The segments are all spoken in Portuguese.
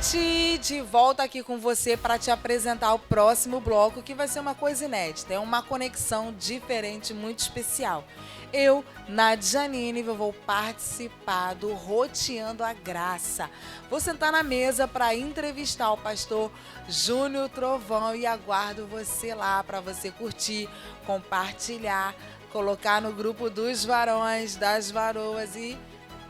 gente! De volta aqui com você para te apresentar o próximo bloco, que vai ser uma coisa inédita, é uma conexão diferente, muito especial. Eu, Nádia Janine, vou participar do Roteando a Graça. Vou sentar na mesa para entrevistar o pastor Júnior Trovão e aguardo você lá para você curtir, compartilhar, colocar no grupo dos varões, das varoas e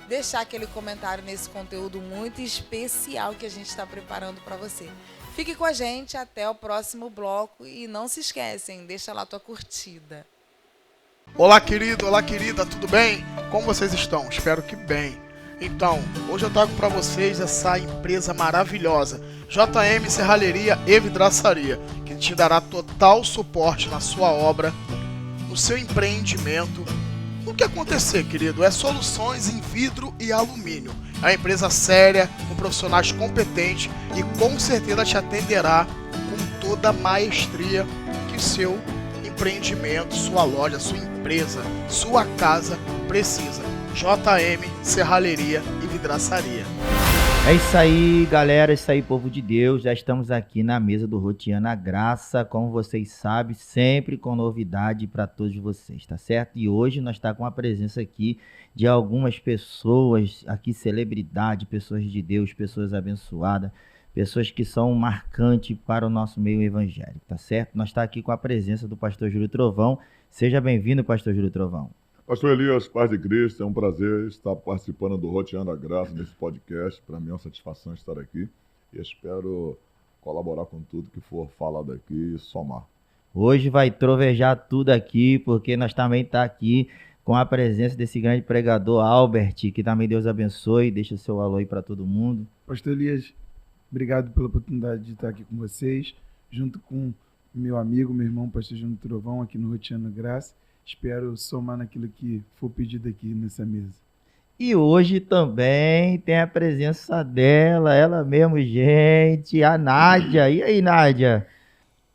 deixar aquele comentário nesse conteúdo muito especial que a gente está preparando para você. Fique com a gente até o próximo bloco e não se esquecem, deixa lá tua curtida. Olá, querido, olá, querida, tudo bem? Como vocês estão? Espero que bem. Então, hoje eu trago para vocês essa empresa maravilhosa, JM Serralheria e Vidraçaria, que te dará total suporte na sua obra, no seu empreendimento. O que acontecer, querido, é soluções em vidro e alumínio. É uma empresa séria, com profissionais competentes e com certeza te atenderá com toda a maestria que seu empreendimento, sua loja, sua empresa, sua casa precisa. JM Serralheria e Vidraçaria. É isso aí, galera, é isso aí, povo de Deus. Já estamos aqui na mesa do Roteando a Graça, como vocês sabem, sempre com novidade para todos vocês, tá certo? E hoje nós estamos com a presença aqui de algumas pessoas, aqui celebridade, pessoas de Deus, pessoas abençoadas, pessoas que são marcantes para o nosso meio evangélico, tá certo? Nós estamos aqui com a presença do pastor Júlio Trovão. Seja bem-vindo, pastor Júlio Trovão. Pastor Elias, paz de Cristo, é um prazer estar participando do Roteando a Graça nesse podcast. Para mim é uma satisfação estar aqui e espero colaborar com tudo que for falado aqui e somar. Hoje vai trovejar tudo aqui, porque nós também estamos aqui com a presença desse grande pregador, Albert, que também Deus abençoe. Deixa o seu alô aí para todo mundo. Pastor Elias, obrigado pela oportunidade de estar aqui com vocês, junto com meu amigo, meu irmão, pastor Júnior Trovão, aqui no Roteando a Graça. Espero somar naquilo que for pedido aqui nessa mesa. E hoje também tem a presença dela, ela mesmo, gente, a Nádia. E aí, Nádia?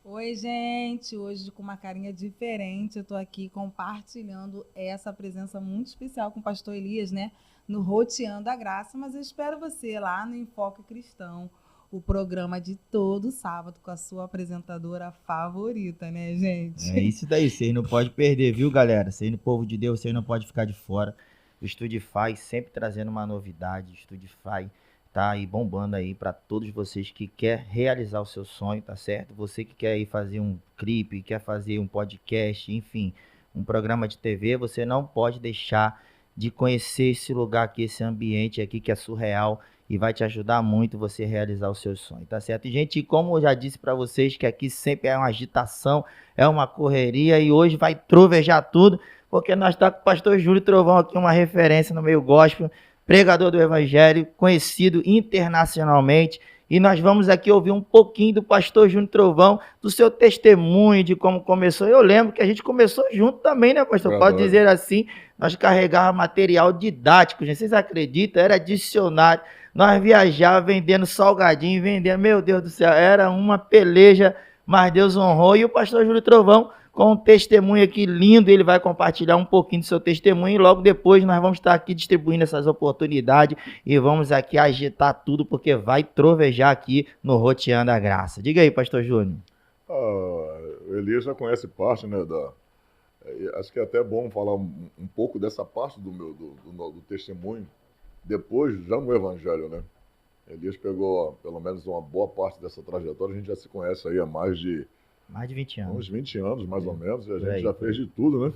Oi, gente. Hoje com uma carinha diferente, eu tô aqui compartilhando essa presença muito especial com o pastor Elias, né? No Roteando a Graça, mas eu espero você lá no Enfoque Cristão, o programa de todo sábado com a sua apresentadora favorita, né, gente? É isso daí, vocês não podem perder, viu, galera? Vocês no povo de Deus, vocês não podem ficar de fora. O Studify sempre trazendo uma novidade, o Studify tá aí bombando aí para todos vocês que quer realizar o seu sonho, tá certo? Você que quer ir fazer um clipe, quer fazer um podcast, enfim, um programa de TV, você não pode deixar de conhecer esse lugar aqui, esse ambiente aqui que é surreal, e vai te ajudar muito você realizar os seus sonhos, tá certo? E, gente, como eu já disse para vocês, que aqui sempre é uma agitação, é uma correria, e hoje vai trovejar tudo, porque nós estamos com o pastor Júlio Trovão aqui, uma referência no meio gospel, pregador do evangelho, conhecido internacionalmente, e nós vamos aqui ouvir um pouquinho do pastor Júnior Trovão, do seu testemunho, de como começou. Eu lembro que a gente começou junto também, né, pastor? Pode dizer assim, nós carregávamos material didático, gente. Vocês acreditam? Era dicionário. Nós viajávamos vendendo salgadinho, vendendo, meu Deus do céu, era uma peleja, mas Deus honrou. E o pastor Júlio Trovão, com um testemunho aqui lindo, ele vai compartilhar um pouquinho do seu testemunho e logo depois nós vamos estar aqui distribuindo essas oportunidades e vamos aqui agitar tudo, porque vai trovejar aqui no Roteando a Graça. Diga aí, pastor Júnior. O Elias já conhece parte, né, acho que é até bom falar um pouco dessa parte do testemunho, depois, já no Evangelho, né? Elias pegou, pelo menos, uma boa parte dessa trajetória. A gente já se conhece aí há mais de 20 anos. Uns 20 anos, mais ou menos. E a gente já fez de tudo, né?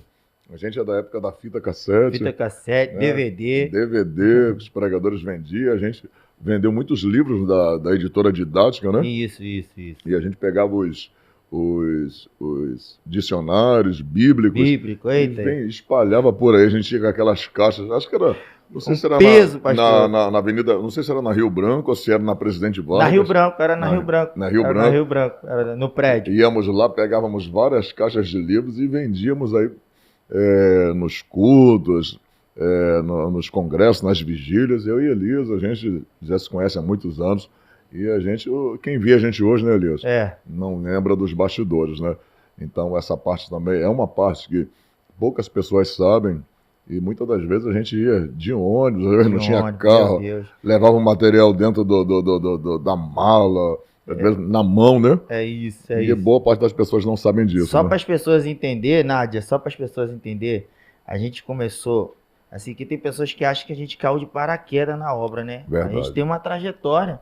A gente é da época da fita cassete. Fita cassete, né? DVD, os pregadores vendiam. A gente vendeu muitos livros da editora didática, né? Isso. E a gente pegava os dicionários bíblicos. Eita. E espalhava por aí. A gente tinha aquelas caixas, acho que era... Não sei se era na Avenida, não sei se era na Rio Branco ou se era na Presidente Vargas. Na Rio Branco, era na Rio Branco. Na Rio Branco. Na Rio Branco, era no prédio. Íamos lá, pegávamos várias caixas de livros e vendíamos aí nos cultos, nos congressos, nas vigílias. Eu e Elias, a gente já se conhece há muitos anos. E quem vê a gente hoje, né, Elias? Não lembra dos bastidores, né? Então essa parte também é uma parte que poucas pessoas sabem. E muitas das vezes a gente ia de ônibus, às vezes não tinha Meu carro, Deus. levava o material dentro da mala, às vezes na mão, né? É isso, E boa parte das pessoas não sabem disso. Só né? para as pessoas entender, Nádia, só para as pessoas entender, a gente começou, assim, que tem pessoas que acham que a gente caiu de paraquedas na obra, né? Verdade. A gente tem uma trajetória,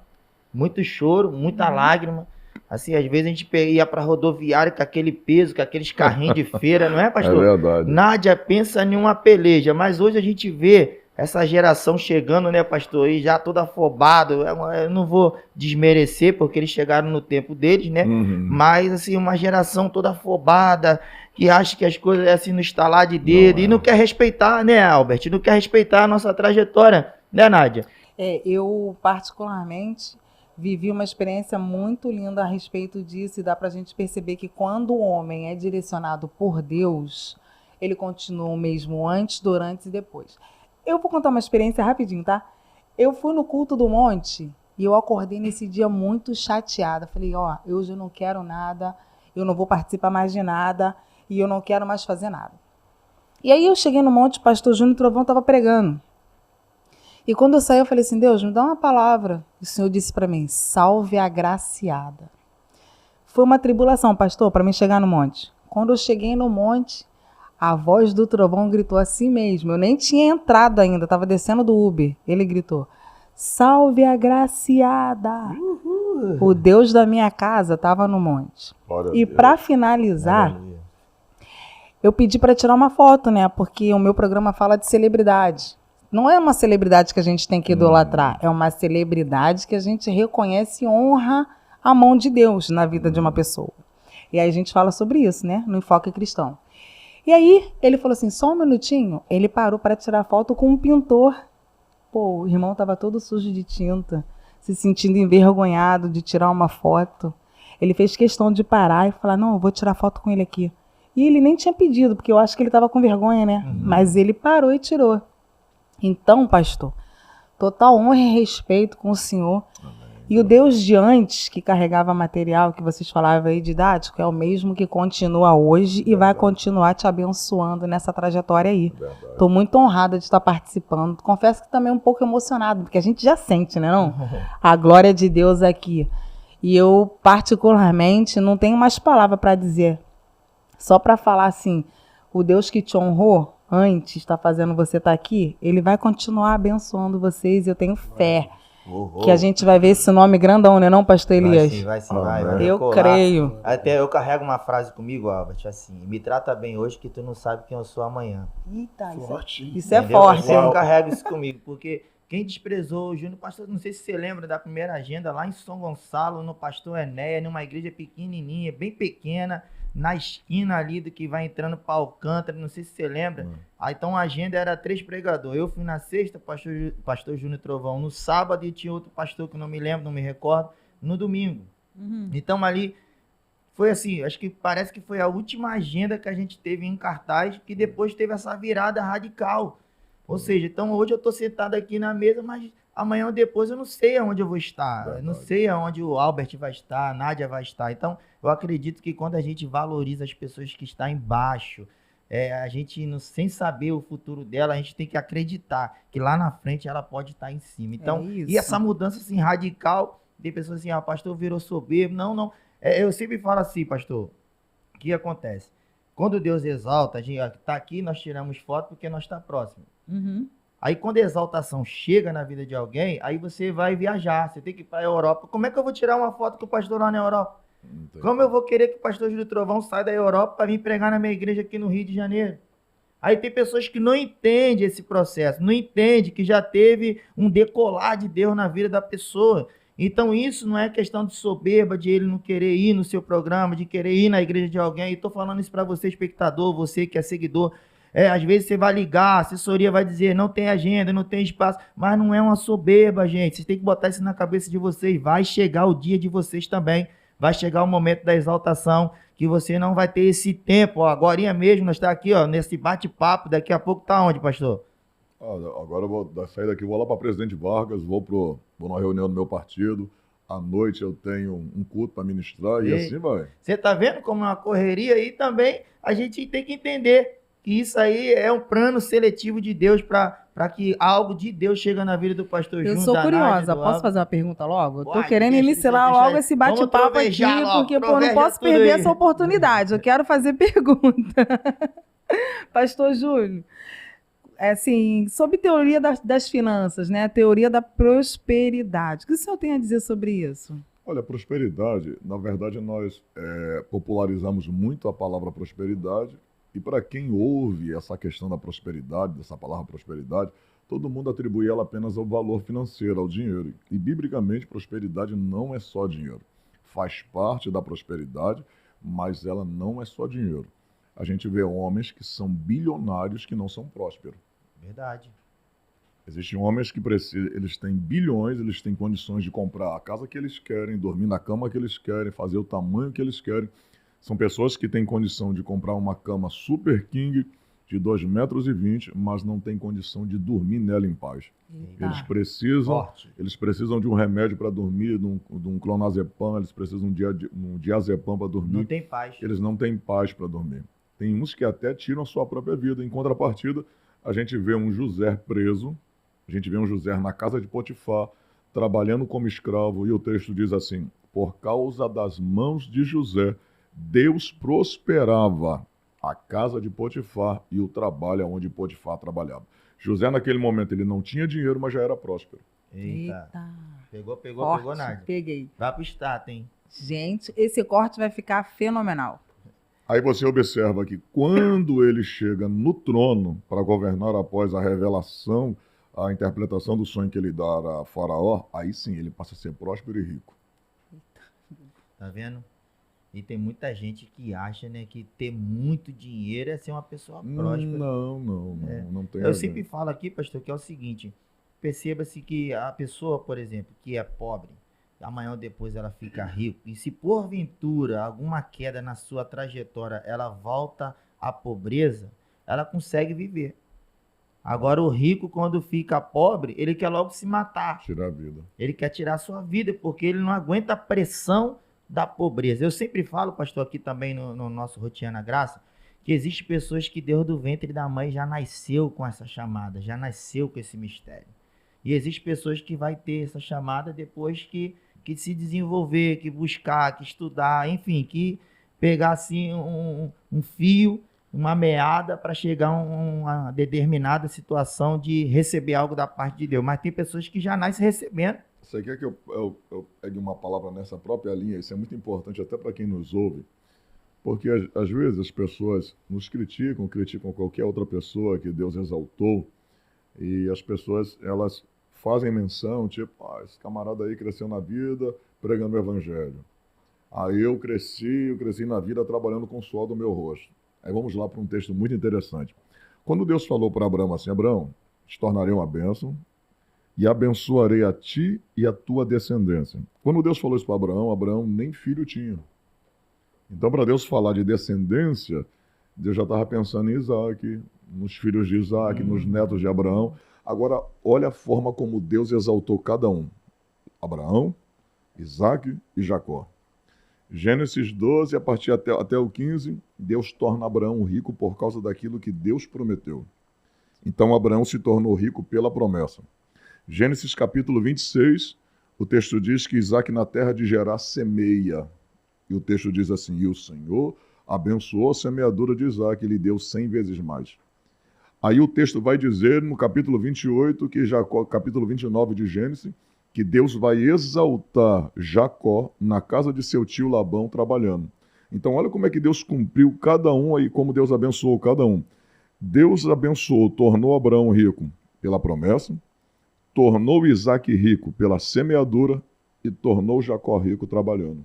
muito choro, muita lágrima. Assim, às vezes a gente ia para rodoviária com aquele peso, com aqueles carrinhos de feira, não é, É pastor? verdade. Nádia pensa em uma peleja, mas hoje a gente vê essa geração chegando, né, pastor, e já toda afobado. Eu não vou desmerecer, porque eles chegaram no tempo deles, né? Uhum. Mas, assim, uma geração toda afobada, que acha que as coisas é assim no estalar de dedo, e não quer respeitar, né, Albert? Não quer respeitar a nossa trajetória, né, Nádia? Eu, particularmente, vivi uma experiência muito linda a respeito disso, e dá pra gente perceber que quando o homem é direcionado por Deus, ele continua o mesmo antes, durante e depois. Eu vou contar uma experiência rapidinho, tá? Eu fui no culto do monte e eu acordei nesse dia muito chateada. Falei, ó, hoje eu não quero nada, eu não vou participar mais de nada e eu não quero mais fazer nada. E aí eu cheguei no monte, o pastor Júnior Trovão estava pregando. E quando eu saí, eu falei assim, Deus, me dá uma palavra. E o Senhor disse para mim, salve a agraciada. Foi uma tribulação, pastor, para mim chegar no monte. Quando eu cheguei no monte, a voz do trovão gritou assim mesmo. Eu nem tinha entrado ainda, estava descendo do Uber. Ele gritou, salve a agraciada. O Deus da minha casa estava no monte. Glória a E Deus. para finalizar, eu pedi para tirar uma foto, né? Porque o meu programa fala de celebridade. Não é uma celebridade que a gente tem que idolatrar, é uma celebridade que a gente reconhece e honra a mão de Deus na vida de uma pessoa. E aí a gente fala sobre isso, né? No Enfoque Cristão. E aí ele falou assim, só um minutinho. Ele parou para tirar foto com um pintor. Pô, o irmão estava todo sujo de tinta, se sentindo envergonhado de tirar uma foto. Ele fez questão de parar e falar, não, eu vou tirar foto com ele aqui. E ele nem tinha pedido, porque eu acho que ele estava com vergonha, né? Mas ele parou e tirou. Então, pastor, total honra e respeito com o senhor. E o Deus de antes, que carregava material, que vocês falavam aí didático, é o mesmo que continua hoje e vai continuar te abençoando nessa trajetória aí. Estou muito honrada de estar participando. Confesso que também um pouco emocionado, porque a gente já sente, né, não? A glória de Deus aqui. E eu, particularmente, não tenho mais palavra para dizer. Só para falar assim, o Deus que te honrou antes, está fazendo você estar aqui, ele vai continuar abençoando vocês, e eu tenho fé que a gente vai ver esse nome grandão, né, não, pastor Elias? Vai sim, vai Eu decolar. creio. Até eu carrego uma frase comigo, Albert, assim, me trata bem hoje que tu não sabe quem eu sou amanhã. Eita, Forte. isso é Entendeu? forte. Eu sempre carrego isso comigo, porque quem desprezou o Júnior, pastor, não sei se você lembra da primeira agenda lá em São Gonçalo, no pastor Enéia, numa igreja pequenininha, bem pequena, na esquina ali do que vai entrando para Alcântara, não sei se você lembra. Aí, então a agenda era 3 pregadores. Eu fui na sexta, pastor Júnior Trovão no sábado, e tinha outro pastor que não me lembro, não me recordo, no domingo. Então ali foi assim, acho que parece que foi a última agenda que a gente teve em cartaz, que depois teve essa virada radical. Ou seja, então hoje eu estou sentado aqui na mesa, mas amanhã ou depois eu não sei aonde eu vou estar. Eu não sei aonde o Albert vai estar, a Nádia vai estar. Então, eu acredito que quando a gente valoriza as pessoas que estão embaixo, a gente, sem saber o futuro dela, a gente tem que acreditar que lá na frente ela pode estar em cima. Então, e essa mudança assim, radical, tem pessoas assim, o pastor virou soberbo. Não. Eu sempre falo assim, pastor, o que acontece? Quando Deus exalta, a gente está aqui, nós tiramos foto porque nós está próximo. Aí quando a exaltação chega na vida de alguém, aí você vai viajar, você tem que ir para a Europa. Como é que eu vou tirar uma foto com o pastor lá na Europa? Como eu vou querer que o pastor Júnior Trovão saia da Europa para vir pregar na minha igreja aqui no Rio de Janeiro? Aí tem pessoas que não entendem esse processo, não entendem que já teve um decolar de Deus na vida da pessoa. Então isso não é questão de soberba, de ele não querer ir no seu programa, de querer ir na igreja de alguém. E estou falando isso para você, espectador, você que é seguidor. Às vezes você vai ligar, a assessoria vai dizer, não tem agenda, não tem espaço, mas não é uma soberba, gente. Vocês têm que botar isso na cabeça de vocês. Vai chegar o dia de vocês também. Vai chegar o momento da exaltação, que você não vai ter esse tempo. Agorinha mesmo, nós estamos aqui, nesse bate-papo. Daqui a pouco tá onde, pastor? Agora eu vou sair daqui, vou lá para Presidente Vargas, vou numa reunião do meu partido. À noite eu tenho um culto para ministrar e assim vai. Você tá vendo como é uma correria? E também a gente tem que entender que isso aí é um plano seletivo de Deus para que algo de Deus chegue na vida do pastor Eu Júnior. sou da Nádia, curiosa, do posso Alves. fazer uma pergunta logo? Eu tô Pode, querendo deixa, iniciar deixa. logo esse Vamos bate-papo aqui, trovejar logo, porque, pô, não troveja posso tudo perder aí. essa oportunidade. Eu quero fazer pergunta. Pastor Júnior, assim, sobre teoria das finanças, né? A teoria da prosperidade. O que o senhor tem a dizer sobre isso? Olha, prosperidade, na verdade, nós popularizamos muito a palavra prosperidade, e para quem ouve essa questão da prosperidade, dessa palavra prosperidade, todo mundo atribui ela apenas ao valor financeiro, ao dinheiro. E, biblicamente, prosperidade não é só dinheiro. Faz parte da prosperidade, mas ela não é só dinheiro. A gente vê homens que são bilionários que não são prósperos. Verdade. Existem homens que precisam, eles têm bilhões, eles têm condições de comprar a casa que eles querem, dormir na cama que eles querem, fazer o tamanho que eles querem. São pessoas que têm condição de comprar uma cama super king de 2,20 metros, mas não têm condição de dormir nela em paz. Tá. Eles precisam de um remédio para dormir, de um clonazepam, eles precisam de um diazepam para dormir. Não tem paz. Eles não têm paz para dormir. Tem uns que até tiram a sua própria vida. Em contrapartida, a gente vê um José preso, a gente vê um José na casa de Potifar, trabalhando como escravo, e o texto diz assim: por causa das mãos de José, Deus prosperava a casa de Potifar e o trabalho onde Potifar trabalhava. José, naquele momento, ele não tinha dinheiro, mas já era próspero. Eita. Eita. Pegou, Forte. Nádia. Peguei. Vai pro status, hein? Gente, esse corte vai ficar fenomenal. Aí você observa que quando ele chega no trono para governar após a revelação, a interpretação do sonho que ele dá a Faraó, aí sim ele passa a ser próspero e rico. Tá vendo? E tem muita gente que acha, né, que ter muito dinheiro é ser uma pessoa próspera. Não tem a Eu ver. sempre falo aqui, pastor, que é o seguinte: perceba-se que a pessoa, por exemplo, que é pobre, amanhã ou depois ela fica rica, e se porventura alguma queda na sua trajetória ela volta à pobreza, ela consegue viver. Agora o rico, quando fica pobre, ele quer logo se matar. Tirar a vida. Ele quer tirar a sua vida, porque ele não aguenta a pressão da pobreza. Eu sempre falo, pastor, aqui também no nosso Roteando a Graça, que existem pessoas que Deus do ventre da mãe já nasceu com essa chamada, já nasceu com esse mistério. E existem pessoas que vai ter essa chamada depois que se desenvolver, que buscar, que estudar, enfim, que pegar assim um fio, uma meada para chegar a uma determinada situação de receber algo da parte de Deus. Mas tem pessoas que já nascem recebendo. Você quer que eu pegue uma palavra nessa própria linha? Isso é muito importante até para quem nos ouve, porque às vezes as pessoas nos criticam qualquer outra pessoa que Deus exaltou, e as pessoas, elas fazem menção, tipo, esse camarada aí cresceu na vida pregando o evangelho. Aí eu cresci na vida trabalhando com o suor do meu rosto. Aí vamos lá para um texto muito interessante. Quando Deus falou para Abraão assim: Abraão, te tornarei uma bênção e abençoarei a ti e a tua descendência. Quando Deus falou isso para Abraão, Abraão nem filho tinha. Então, para Deus falar de descendência, Deus já estava pensando em Isaac, nos filhos de Isaac, nos netos de Abraão. Agora, olha a forma como Deus exaltou cada um: Abraão, Isaac e Jacó. Gênesis 12, a partir até o 15, Deus torna Abraão rico por causa daquilo que Deus prometeu. Então, Abraão se tornou rico pela promessa. Gênesis capítulo 26, o texto diz que Isaac na terra de Gerar semeia. E o texto diz assim: e o Senhor abençoou a semeadura de Isaac e lhe deu 100 vezes mais. Aí o texto vai dizer no capítulo 28, que Jacó, capítulo 29 de Gênesis, que Deus vai exaltar Jacó na casa de seu tio Labão trabalhando. Então olha como é que Deus cumpriu cada um aí, como Deus abençoou cada um. Deus abençoou, tornou Abraão rico pela promessa, tornou Isaac rico pela semeadura e tornou Jacó rico trabalhando.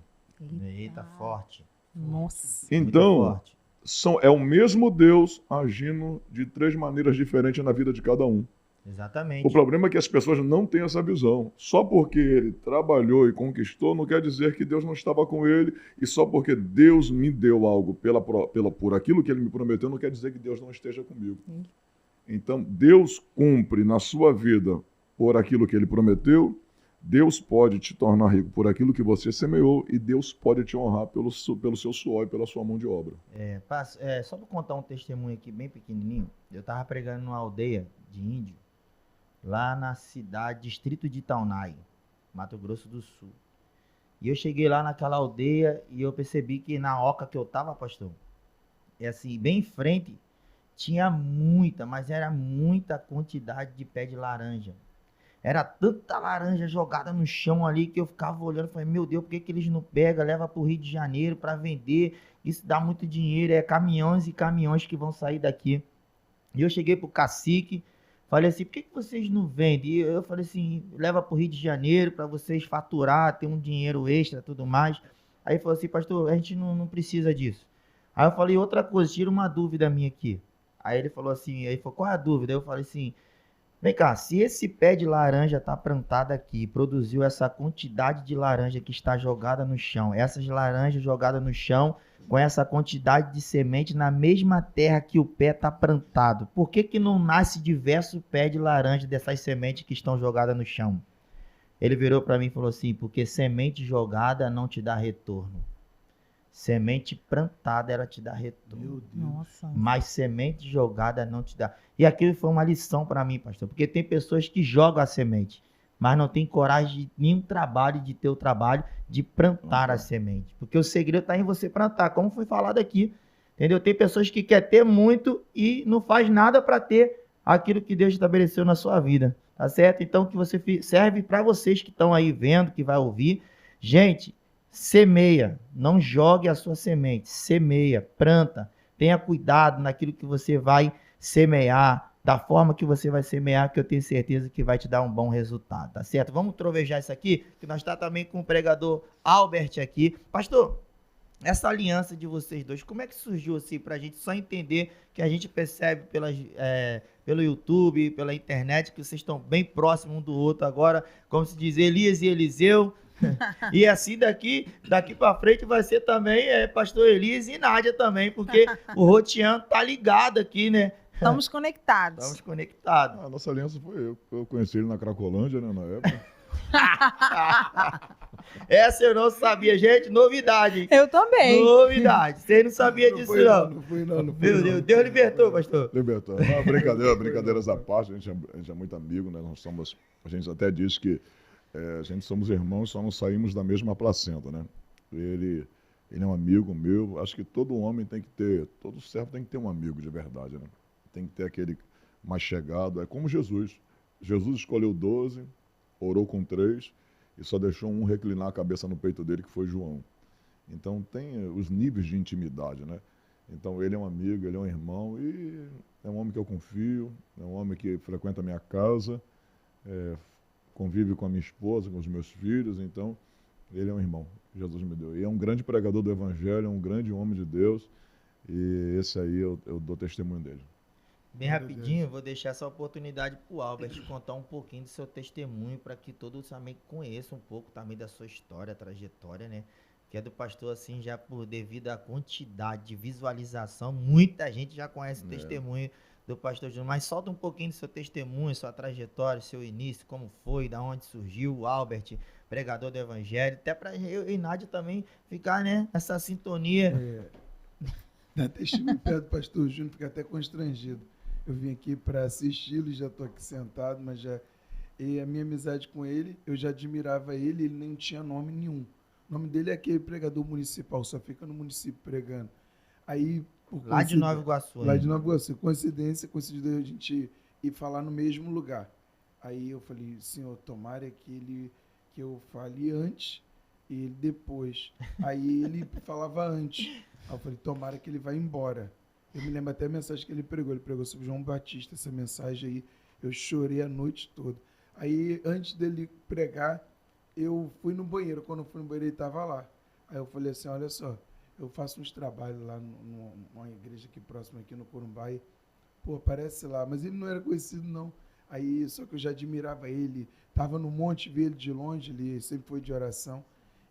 Eita, forte. Nossa. Então, Muito forte. é o mesmo Deus agindo de 3 maneiras diferentes na vida de cada um. Exatamente. O problema é que as pessoas não têm essa visão. Só porque ele trabalhou e conquistou, não quer dizer que Deus não estava com ele, e só porque Deus me deu algo por aquilo que ele me prometeu, não quer dizer que Deus não esteja comigo. Então, Deus cumpre na sua vida por aquilo que ele prometeu, Deus pode te tornar rico por aquilo que você semeou e Deus pode te honrar pelo seu suor e pela sua mão de obra. Só para contar um testemunho aqui bem pequenininho, eu tava pregando numa aldeia de índio, lá na cidade, distrito de Itaunai, Mato Grosso do Sul. E eu cheguei lá naquela aldeia e eu percebi que na oca que eu tava, pastor, assim, bem em frente, tinha muita, mas era muita quantidade de pé de laranja. Era tanta laranja jogada no chão ali que eu ficava olhando e falei, meu Deus, por que eles não pegam, leva para o Rio de Janeiro para vender? Isso dá muito dinheiro, é caminhões e caminhões que vão sair daqui. E eu cheguei pro cacique, falei assim, por que vocês não vendem? E eu falei assim, leva para o Rio de Janeiro para vocês faturar, ter um dinheiro extra e tudo mais. Aí ele falou assim, pastor, a gente não precisa disso. Aí eu falei, outra coisa, tira uma dúvida minha aqui. Aí ele falou assim, qual é a dúvida? Aí eu falei assim, vem cá, se esse pé de laranja está plantado aqui, produziu essa quantidade de laranja que está jogada no chão, essas laranjas jogadas no chão, com essa quantidade de semente na mesma terra que o pé está plantado, por que não nasce diversos pés de laranja dessas sementes que estão jogadas no chão? Ele virou para mim e falou assim, porque semente jogada não te dá retorno. Semente plantada, ela te dá retorno. Meu Deus. Nossa. Mas semente jogada não te dá. E aquilo foi uma lição para mim, pastor. Porque tem pessoas que jogam a semente, mas não tem coragem de nenhum trabalho, de ter o trabalho de plantar a semente. Porque o segredo está em você plantar, como foi falado aqui. Entendeu? Tem pessoas que querem ter muito e não faz nada para ter aquilo que Deus estabeleceu na sua vida. Tá certo? Então, que você serve para vocês que estão aí vendo, que vai ouvir. Gente, semeia, não jogue a sua semente, semeia, planta, tenha cuidado naquilo que você vai semear, da forma que você vai semear, que eu tenho certeza que vai te dar um bom resultado, tá certo? Vamos trovejar isso aqui, que nós está também com o pregador Albert aqui. Pastor, essa aliança de vocês dois, como é que surgiu assim, para a gente só entender que a gente percebe pelo YouTube, pela internet, que vocês estão bem próximos um do outro agora, como se diz, Elias e Eliseu. E assim daqui para frente vai ser também pastor Elias e Nádia também, porque o Rotiano tá ligado aqui, né? Estamos conectados. Estamos conectados. A nossa aliança foi eu conheci ele na Cracolândia, né, na época. Essa eu não sabia, gente, novidade. Eu também. Novidade, vocês não sabiam disso não. Não fui não. Meu Deus, Deus libertou, pastor. Libertou. Brincadeiras à parte, a gente é muito amigo, né? A gente até diz que a gente somos irmãos, só não saímos da mesma placenta, né? Ele é um amigo meu, acho que todo homem tem que ter, todo servo tem que ter um amigo de verdade, né? Tem que ter aquele mais chegado, é como Jesus. Jesus escolheu 12, orou com 3 e só deixou um reclinar a cabeça no peito dele, que foi João. Então tem os níveis de intimidade, né? Então ele é um amigo, ele é um irmão e é um homem que eu confio, é um homem que frequenta a minha casa, convive com a minha esposa, com os meus filhos, então ele é um irmão, Jesus me deu. E é um grande pregador do Evangelho, é um grande homem de Deus, e esse aí eu dou testemunho dele. Bem rapidinho, vou deixar essa oportunidade para o Albert contar um pouquinho do seu testemunho, para que todos também conheçam um pouco também da sua história, trajetória, né? Que é do pastor, assim, já devido à quantidade de visualização, muita gente já conhece o testemunho do pastor Júnior, mas solta um pouquinho do seu testemunho, sua trajetória, seu início, como foi, da onde surgiu o Albert, pregador do Evangelho, até para eu e Nádia também ficar, né, nessa sintonia. Dá até estive perto do pastor Júnior, fica até constrangido. Eu vim aqui para assisti-lo e já estou aqui sentado, mas e a minha amizade com ele, eu já admirava ele nem tinha nome nenhum. O nome dele é aquele pregador municipal, só fica no município pregando. Aí, lá de Nova Iguaçu. Lá de Nova Iguaçu. Coincidência, coincidiu a gente ir falar no mesmo lugar. Aí eu falei, Senhor, tomara que eu fale antes e ele depois. Aí ele falava antes. Aí eu falei, tomara que ele vá embora. Eu me lembro até a mensagem que ele pregou sobre João Batista, essa mensagem aí, eu chorei a noite toda. Aí, antes dele pregar, eu fui no banheiro, quando eu fui no banheiro ele estava lá. Aí eu falei assim, olha só, eu faço uns trabalhos lá numa igreja aqui próxima, aqui no Corumbá, e, pô, aparece lá, mas ele não era conhecido não. Aí, só que eu já admirava ele, estava no monte, vi ele de longe, ele sempre foi de oração,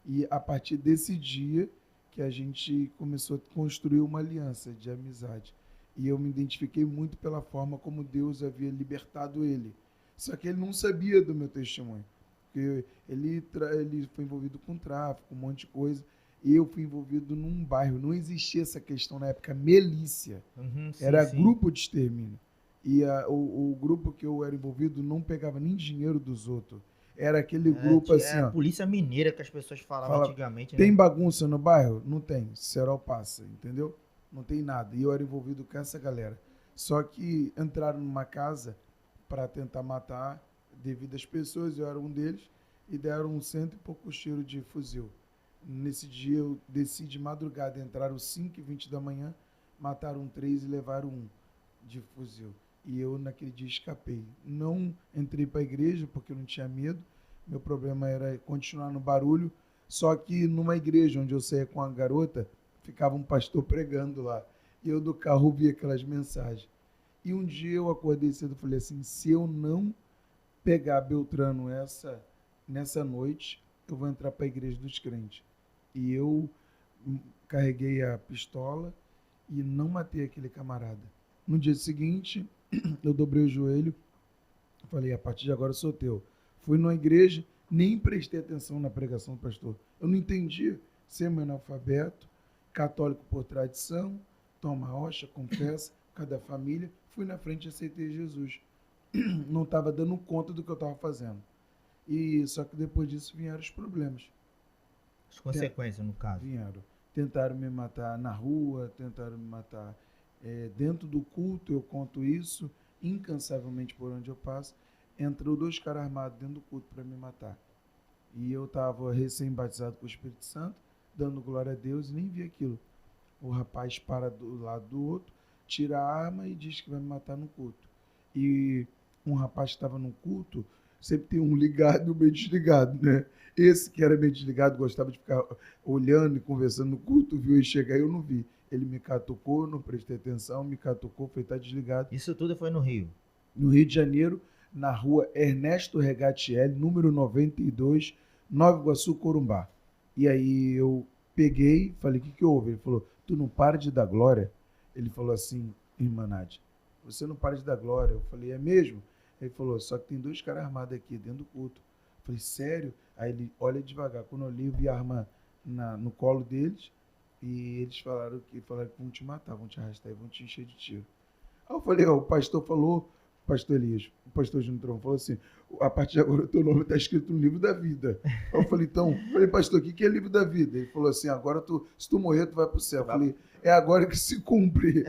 e a partir desse dia que a gente começou a construir uma aliança de amizade. E eu me identifiquei muito pela forma como Deus havia libertado ele. Só que ele não sabia do meu testemunho. porque ele foi envolvido com tráfico, um monte de coisa. E eu fui envolvido num bairro. Não existia essa questão na época, milícia. Era grupo de extermínio. E o grupo que eu era envolvido não pegava nem dinheiro dos outros. Era aquele grupo assim, É a ó. polícia mineira que as pessoas falavam antigamente. Tem né? bagunça no bairro? Não tem. Cerol passa, entendeu? Não tem nada. E eu era envolvido com essa galera. Só que entraram numa casa para tentar matar devido às pessoas, eu era um deles, e deram 100 e poucos tiros de fuzil. Nesse dia eu desci de madrugada, entraram 5h20 da manhã, mataram 3 e levaram 1 de fuzil. E eu naquele dia escapei. Não entrei para a igreja porque eu não tinha medo. Meu problema era continuar no barulho. Só que numa igreja onde eu saía com a garota, ficava um pastor pregando lá. E eu do carro ouvia aquelas mensagens. E um dia eu acordei cedo e falei assim, se eu não pegar Beltrano nessa noite, eu vou entrar para a igreja dos crentes. E eu carreguei a pistola e não matei aquele camarada. No dia seguinte, eu dobrei o joelho, falei, a partir de agora eu sou teu. Fui numa igreja, nem prestei atenção na pregação do pastor. Eu não entendia ser um analfabeto, católico por tradição, toma hóstia, confessa, cada família. Fui na frente e aceitei Jesus. Não estava dando conta do que eu estava fazendo. E só que depois disso vieram os problemas. As consequências, no caso. Vieram. Tentaram me matar na rua, tentaram me matar dentro do culto, eu conto isso, incansavelmente por onde eu passo. Entrou 2 caras armados dentro do culto para me matar. E eu estava recém-batizado com o Espírito Santo, dando glória a Deus, e nem vi aquilo. O rapaz para do lado do outro, tira a arma e diz que vai me matar no culto. E um rapaz que estava no culto, sempre tem um ligado e um meio desligado, né? Esse que era meio desligado gostava de ficar olhando e conversando no culto, viu ele chegar e eu não vi. Ele me catucou, não prestei atenção, me catucou, foi estar desligado. Isso tudo foi no Rio? No Rio de Janeiro, na rua Ernesto Regatielli, número 92, Nova Iguaçu, Corumbá. E aí eu peguei, falei, o que houve? Ele falou, tu não para de dar glória? Ele falou assim, irmã Nádia, você não para de dar glória. Eu falei, é mesmo? Ele falou, só que tem 2 caras armados aqui dentro do culto. Eu falei, sério? Aí ele olha devagar. Quando eu olhei, eu vi a arma no colo deles e eles falaram que vão te matar, vão te arrastar e vão te encher de tiro. Aí eu falei, o pastor falou, o pastor Elias, o pastor Júnior Trovão falou assim, a partir de agora o teu nome está escrito no livro da vida. Aí eu falei, pastor, o que é livro da vida? Ele falou assim, agora se tu morrer, tu vai para o céu. Eu falei, é agora que se cumpre.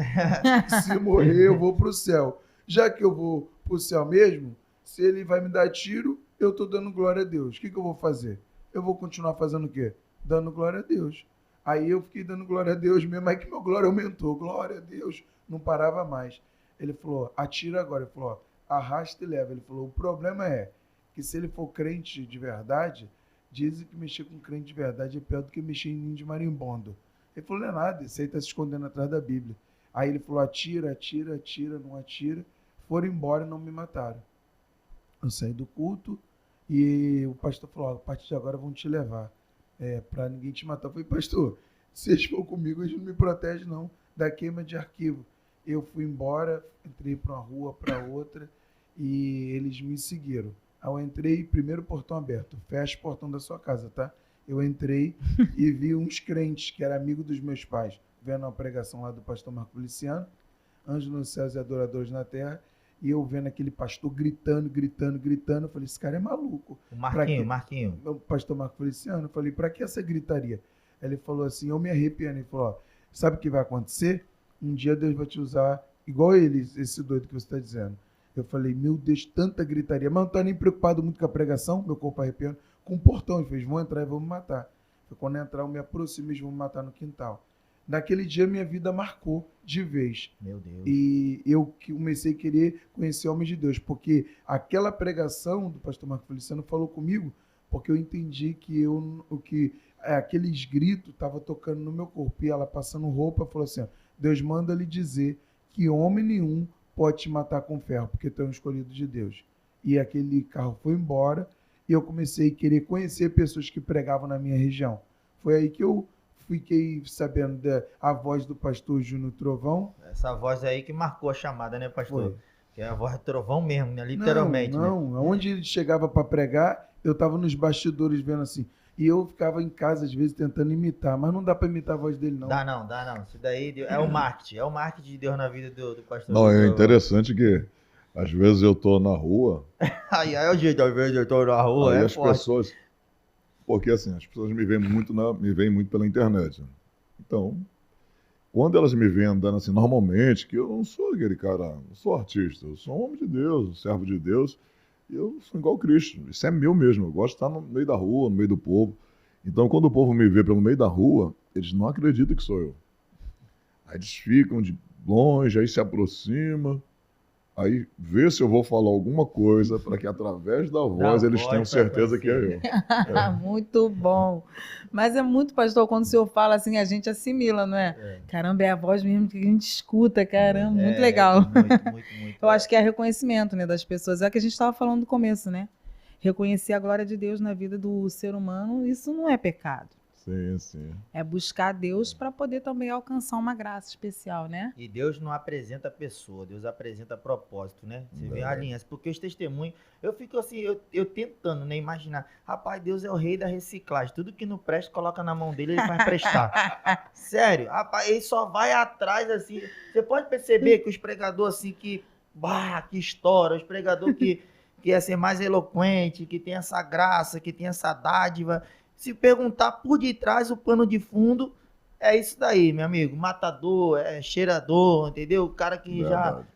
Se morrer, eu vou para o céu. Já que eu vou para o céu mesmo, se ele vai me dar tiro, eu estou dando glória a Deus. O que eu vou fazer? Eu vou continuar fazendo o quê? Dando glória a Deus. Aí eu fiquei dando glória a Deus mesmo, aí que meu glória aumentou. Glória a Deus. Não parava mais. Ele falou, atira agora. Ele falou, arrasta e leva. Ele falou, o problema é que se ele for crente de verdade, dizem que mexer com crente de verdade é pior do que mexer em ninho de marimbondo. Ele falou, não é nada, isso aí está se escondendo atrás da Bíblia. Aí ele falou, atira, atira, atira, não atira. Foram embora e não me mataram. Eu saí do culto e o pastor falou, a partir de agora vão te levar para ninguém te matar. Eu falei, pastor, se eles for comigo, eles não me protegem não, da queima de arquivo. Eu fui embora, entrei para uma rua, para outra e eles me seguiram. Aí eu entrei, primeiro portão aberto, fecha o portão da sua casa, tá? Eu entrei e vi uns crentes que eram amigos dos meus pais, vendo a pregação lá do pastor Marco Feliciano, Anjos nos céus e adoradores na terra, e eu vendo aquele pastor gritando, eu falei, esse cara é maluco. O Marquinho. O pastor Marco Feliciano, eu falei, pra que essa gritaria? Ele falou assim, eu me arrepiando, ele falou, sabe o que vai acontecer? Um dia Deus vai te usar igual ele, esse doido que você está dizendo. Eu falei, meu Deus, tanta gritaria, mas não tá nem preocupado muito com a pregação, meu corpo arrepiando, com o portão, ele fez, vão entrar e vão me matar. Foi quando entrar, eu me aproximo, eles vão me matar no quintal. Naquele dia, minha vida marcou de vez. Meu Deus. E eu comecei a querer conhecer homens de Deus, porque aquela pregação do pastor Marco Feliciano falou comigo, porque eu entendi que aqueles gritos estavam tocando no meu corpo. E ela, passando roupa, falou assim, Deus manda lhe dizer que homem nenhum pode te matar com ferro, porque tu é um escolhido de Deus. E aquele carro foi embora, e eu comecei a querer conhecer pessoas que pregavam na minha região. Foi aí que eu fiquei sabendo da voz do pastor Júnior Trovão. Essa voz aí que marcou a chamada, né, pastor? Foi. Que é a voz do Trovão mesmo, né? Literalmente. Não, onde ele chegava para pregar, eu tava nos bastidores vendo assim. E eu ficava em casa, às vezes, tentando imitar. Mas não dá pra imitar a voz dele, não. Dá não. Isso daí é o marketing. É o marketing de Deus na vida do pastor. Não, é Júlio. interessante que às vezes eu tô na rua, Aí é o jeito, às vezes eu tô na rua, aí é as forte. pessoas. Porque assim, as pessoas me veem muito pela internet. Então, quando elas me veem andando assim normalmente, que eu não sou aquele cara, não sou artista, eu sou um homem de Deus, um servo de Deus, e eu sou igual Cristo. Isso é meu mesmo, eu gosto de estar no meio da rua, no meio do povo. Então, quando o povo me vê pelo meio da rua, eles não acreditam que sou eu. Aí eles ficam de longe, aí se aproximam, aí vê se eu vou falar alguma coisa para que através da voz eles tenham certeza que é eu. Muito bom. Mas é muito, pastor, quando o senhor fala assim, a gente assimila, não é? Caramba, é a voz mesmo que a gente escuta, caramba, muito legal. Muito. Eu acho que é reconhecimento, né, das pessoas. É o que a gente estava falando no começo, né? Reconhecer a glória de Deus na vida do ser humano, isso não é pecado. Sim. É buscar Deus para poder também alcançar uma graça especial, né? E Deus não apresenta pessoa, Deus apresenta propósito, né? Você vê a aliança, porque os testemunhos, eu fico assim, eu tentando, né, imaginar, rapaz, Deus é o rei da reciclagem, tudo que não presta, coloca na mão dele, ele faz prestar. Sério, rapaz, ele só vai atrás, assim, você pode perceber que os pregadores, assim, que estoura, os pregadores que é ser mais eloquente, que tem essa graça, que tem essa dádiva, se perguntar por detrás, o pano de fundo é isso daí, meu amigo. Matador, cheirador, entendeu? O cara que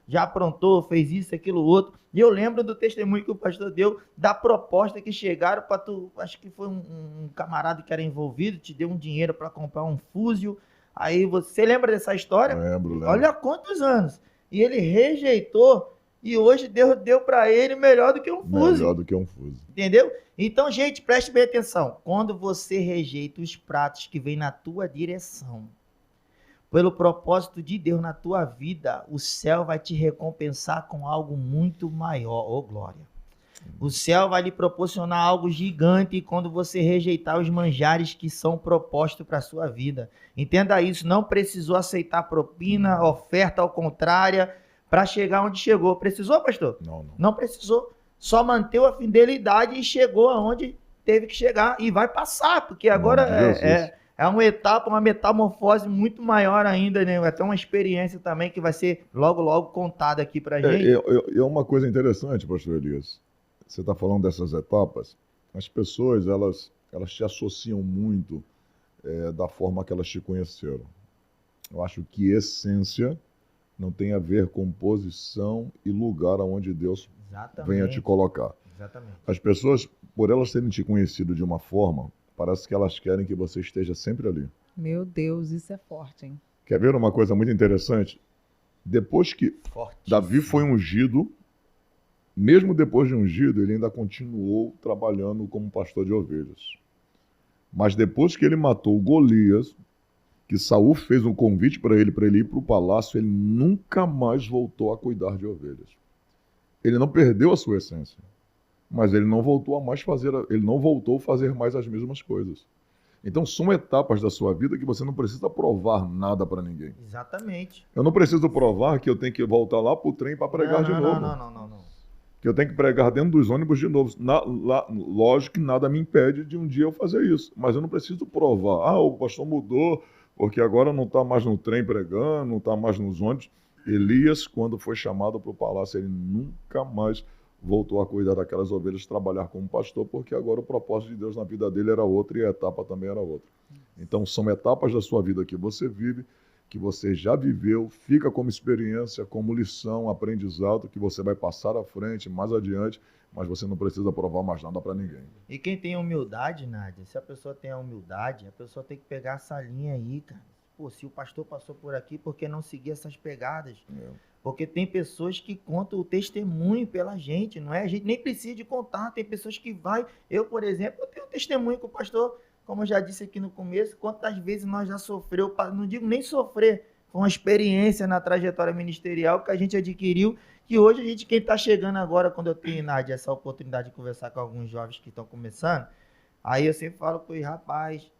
já aprontou, fez isso, aquilo, outro. E eu lembro do testemunho que o pastor deu, da proposta que chegaram para tu, acho que foi um camarada que era envolvido, te deu um dinheiro para comprar um fuzil. Aí você lembra dessa história? Lembro. Olha quantos anos. E ele rejeitou. E hoje Deus deu para ele melhor do que um fuzil. Entendeu? Então, gente, preste bem atenção. Quando você rejeita os pratos que vêm na tua direção, pelo propósito de Deus na tua vida, o céu vai te recompensar com algo muito maior. Ô, glória. O céu vai lhe proporcionar algo gigante quando você rejeitar os manjares que são propostos para a sua vida. Entenda isso. Não precisou aceitar propina, oferta ao contrário, para chegar onde chegou. Precisou, pastor? Não precisou. Só manteve a fidelidade e chegou aonde teve que chegar. E vai passar, porque agora é uma etapa, uma metamorfose muito maior ainda, né? Até uma experiência também que vai ser logo, logo contada aqui pra gente. É uma coisa interessante, pastor Elias. Você está falando dessas etapas. As pessoas, elas te associam muito da forma que elas te conheceram. Eu acho que essência não tem a ver com posição e lugar aonde Deus venha te colocar. Exatamente. As pessoas, por elas terem te conhecido de uma forma, parece que elas querem que você esteja sempre ali. Meu Deus, isso é forte, hein? Quer ver uma coisa muito interessante? Depois que Davi foi ungido, mesmo depois de ungido, ele ainda continuou trabalhando como pastor de ovelhas. Mas depois que ele matou Golias, que Saul fez um convite para ele ir para o palácio, ele nunca mais voltou a cuidar de ovelhas. Ele não perdeu a sua essência, mas ele não voltou a fazer mais as mesmas coisas. Então são etapas da sua vida que você não precisa provar nada para ninguém. Exatamente. Eu não preciso provar que eu tenho que voltar lá para o trem para pregar de novo. Não. Que eu tenho que pregar dentro dos ônibus de novo. Lógico que nada me impede de um dia eu fazer isso, mas eu não preciso provar. O pastor mudou, porque agora não está mais no trem pregando, não está mais nos ônibus. Elias, quando foi chamado para o palácio, ele nunca mais voltou a cuidar daquelas ovelhas, trabalhar como pastor, porque agora o propósito de Deus na vida dele era outro e a etapa também era outra. Então são etapas da sua vida que você vive, que você já viveu, fica como experiência, como lição, aprendizado, que você vai passar à frente, mais adiante, mas você não precisa provar mais nada para ninguém. E quem tem humildade, Nádia, se a pessoa tem a humildade, a pessoa tem que pegar essa linha aí, cara. Pô, se o pastor passou por aqui, por que não seguir essas pegadas? Porque tem pessoas que contam o testemunho pela gente, não é? A gente nem precisa de contar, tem pessoas que vai. Eu, por exemplo, eu tenho um testemunho com o pastor, como eu já disse aqui no começo, quantas vezes nós já sofreu, não digo nem sofrer, foi uma experiência na trajetória ministerial que a gente adquiriu, que hoje quem está chegando agora, quando eu tenho, Nádia, essa oportunidade de conversar com alguns jovens que estão começando, aí eu sempre falo com eles, rapaz,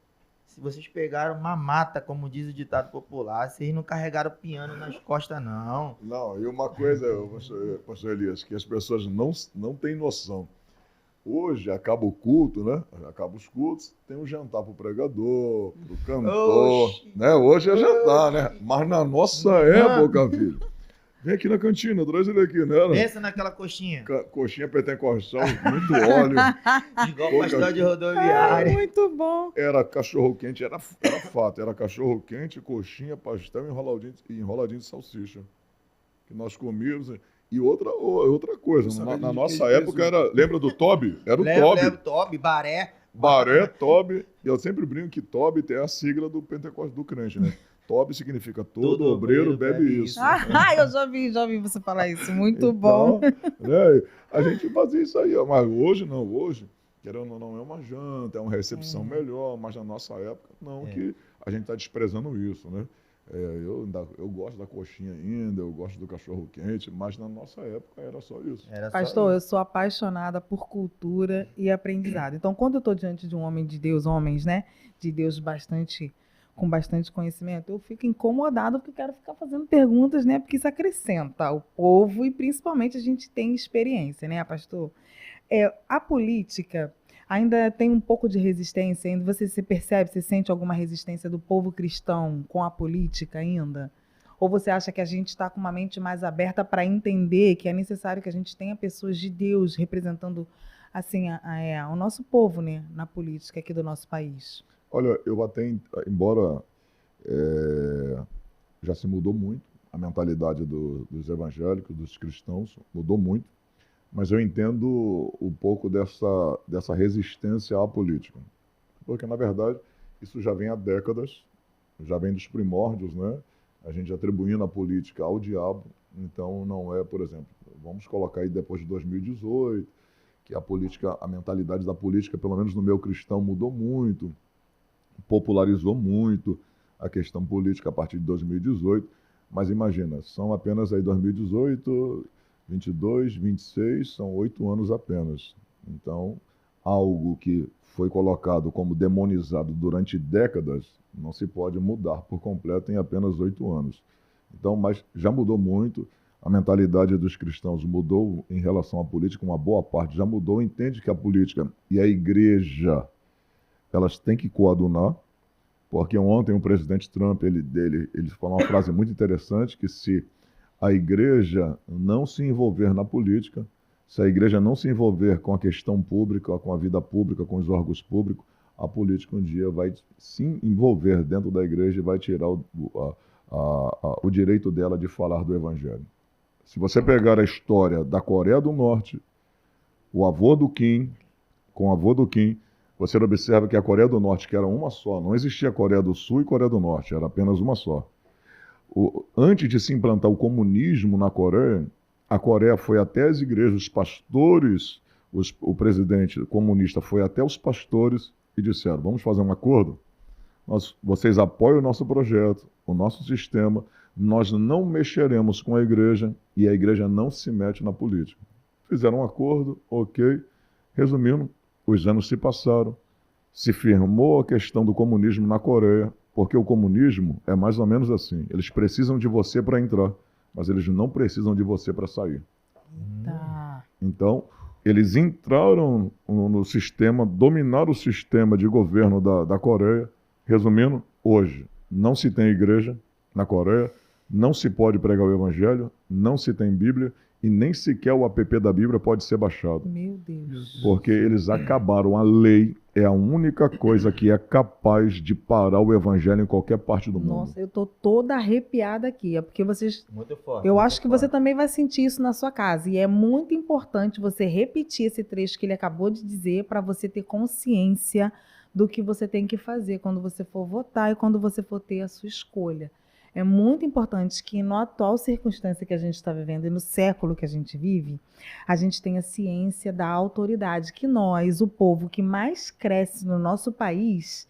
se vocês pegaram uma mata, como diz o ditado popular, vocês não carregaram piano nas costas, não. Não, e uma coisa, pastor Elias, que as pessoas não têm noção. Hoje acaba o culto, né? Acaba os cultos, tem um jantar pro pregador, pro cantor, Oxi. né? Hoje é jantar, né? Mas na nossa época, filho, vem aqui na cantina, traz ele aqui, né? Pensa naquela coxinha. Coxinha pentecostal, muito óleo, Igual Pô, pastel de Ai, rodoviária. muito bom. era cachorro quente, era fato, era cachorro quente, coxinha, pastel e enroladinho de salsicha. Que nós comíamos. E outra coisa, Eu sabia na de nossa queijo época era. Lembra do Toby? Era o Leva, Toby. Toby, Baré. Baré, Toby. E eu sempre brinco que Toby é a sigla do Pentecostes do crente, né? Toby significa todo obreiro bebe isso. Ah, eu já vi você falar isso. Muito bom. Então, né, a gente fazia isso aí, ó, mas hoje não, hoje, querendo ou não, é uma janta, é uma recepção melhor, mas na nossa época, não, que a gente está desprezando isso, né? Eu gosto da coxinha ainda, eu gosto do cachorro quente, mas na nossa época era só isso. Era só Pastor, isso. eu sou apaixonada por cultura e aprendizado. Então, quando eu estou diante de um homem de Deus, homens, né? De Deus com bastante conhecimento, eu fico incomodada porque eu quero ficar fazendo perguntas, né? Porque isso acrescenta ao povo e principalmente a gente tem experiência, né, pastor? A política ainda tem um pouco de resistência, ainda você percebe, você sente alguma resistência do povo cristão com a política ainda? Ou você acha que a gente está com uma mente mais aberta para entender que é necessário que a gente tenha pessoas de Deus representando assim o nosso povo, né, na política aqui do nosso país? Olha, eu até, embora já se mudou muito, a mentalidade dos evangélicos, dos cristãos, mudou muito, mas eu entendo um pouco dessa resistência à política. Porque, na verdade, isso já vem há décadas, já vem dos primórdios, né? A gente atribuindo a política ao diabo, então não é, por exemplo, vamos colocar aí depois de 2018, que a mentalidade da política, pelo menos no meio cristão, mudou muito, popularizou muito a questão política a partir de 2018, mas imagina, são apenas aí 2018, 22, 26, são 8 anos apenas. Então, algo que foi colocado como demonizado durante décadas não se pode mudar por completo em apenas 8 anos. Então, mas já mudou muito, a mentalidade dos cristãos mudou em relação à política, uma boa parte já mudou, entende que a política e a igreja, elas têm que coadunar, porque ontem o presidente Trump, ele falou uma frase muito interessante, que se a igreja não se envolver na política, se a igreja não se envolver com a questão pública, com a vida pública, com os órgãos públicos, a política um dia vai se envolver dentro da igreja e vai tirar o direito dela de falar do evangelho. Se você pegar a história da Coreia do Norte, o avô do Kim, com o avô do Kim, você observa que a Coreia do Norte, que era uma só, não existia Coreia do Sul e Coreia do Norte, era apenas uma só. Antes de se implantar o comunismo na Coreia, a Coreia foi até as igrejas, os pastores, o presidente comunista foi até os pastores e disseram, vamos fazer um acordo? Vocês apoiam o nosso projeto, o nosso sistema, nós não mexeremos com a igreja e a igreja não se mete na política. Fizeram um acordo, ok. Resumindo, os anos se passaram, se firmou a questão do comunismo na Coreia, porque o comunismo é mais ou menos assim, eles precisam de você para entrar, mas eles não precisam de você para sair. Tá. Então, eles entraram no sistema, dominaram o sistema de governo da Coreia. Resumindo, hoje não se tem igreja na Coreia, não se pode pregar o evangelho, não se tem Bíblia e nem sequer o app da Bíblia pode ser baixado. Meu Deus. Porque eles acabaram, a lei é a única coisa que é capaz de parar o evangelho em qualquer parte do mundo. Nossa, eu tô toda arrepiada aqui. É porque vocês. Muito forte. Eu muito acho que forte. você também vai sentir isso na sua casa. E é muito importante você repetir esse trecho que ele acabou de dizer para você ter consciência do que você tem que fazer quando você for votar e quando você for ter a sua escolha. É muito importante que na atual circunstância que a gente está vivendo e no século que a gente vive, a gente tenha ciência da autoridade que nós, o povo que mais cresce no nosso país,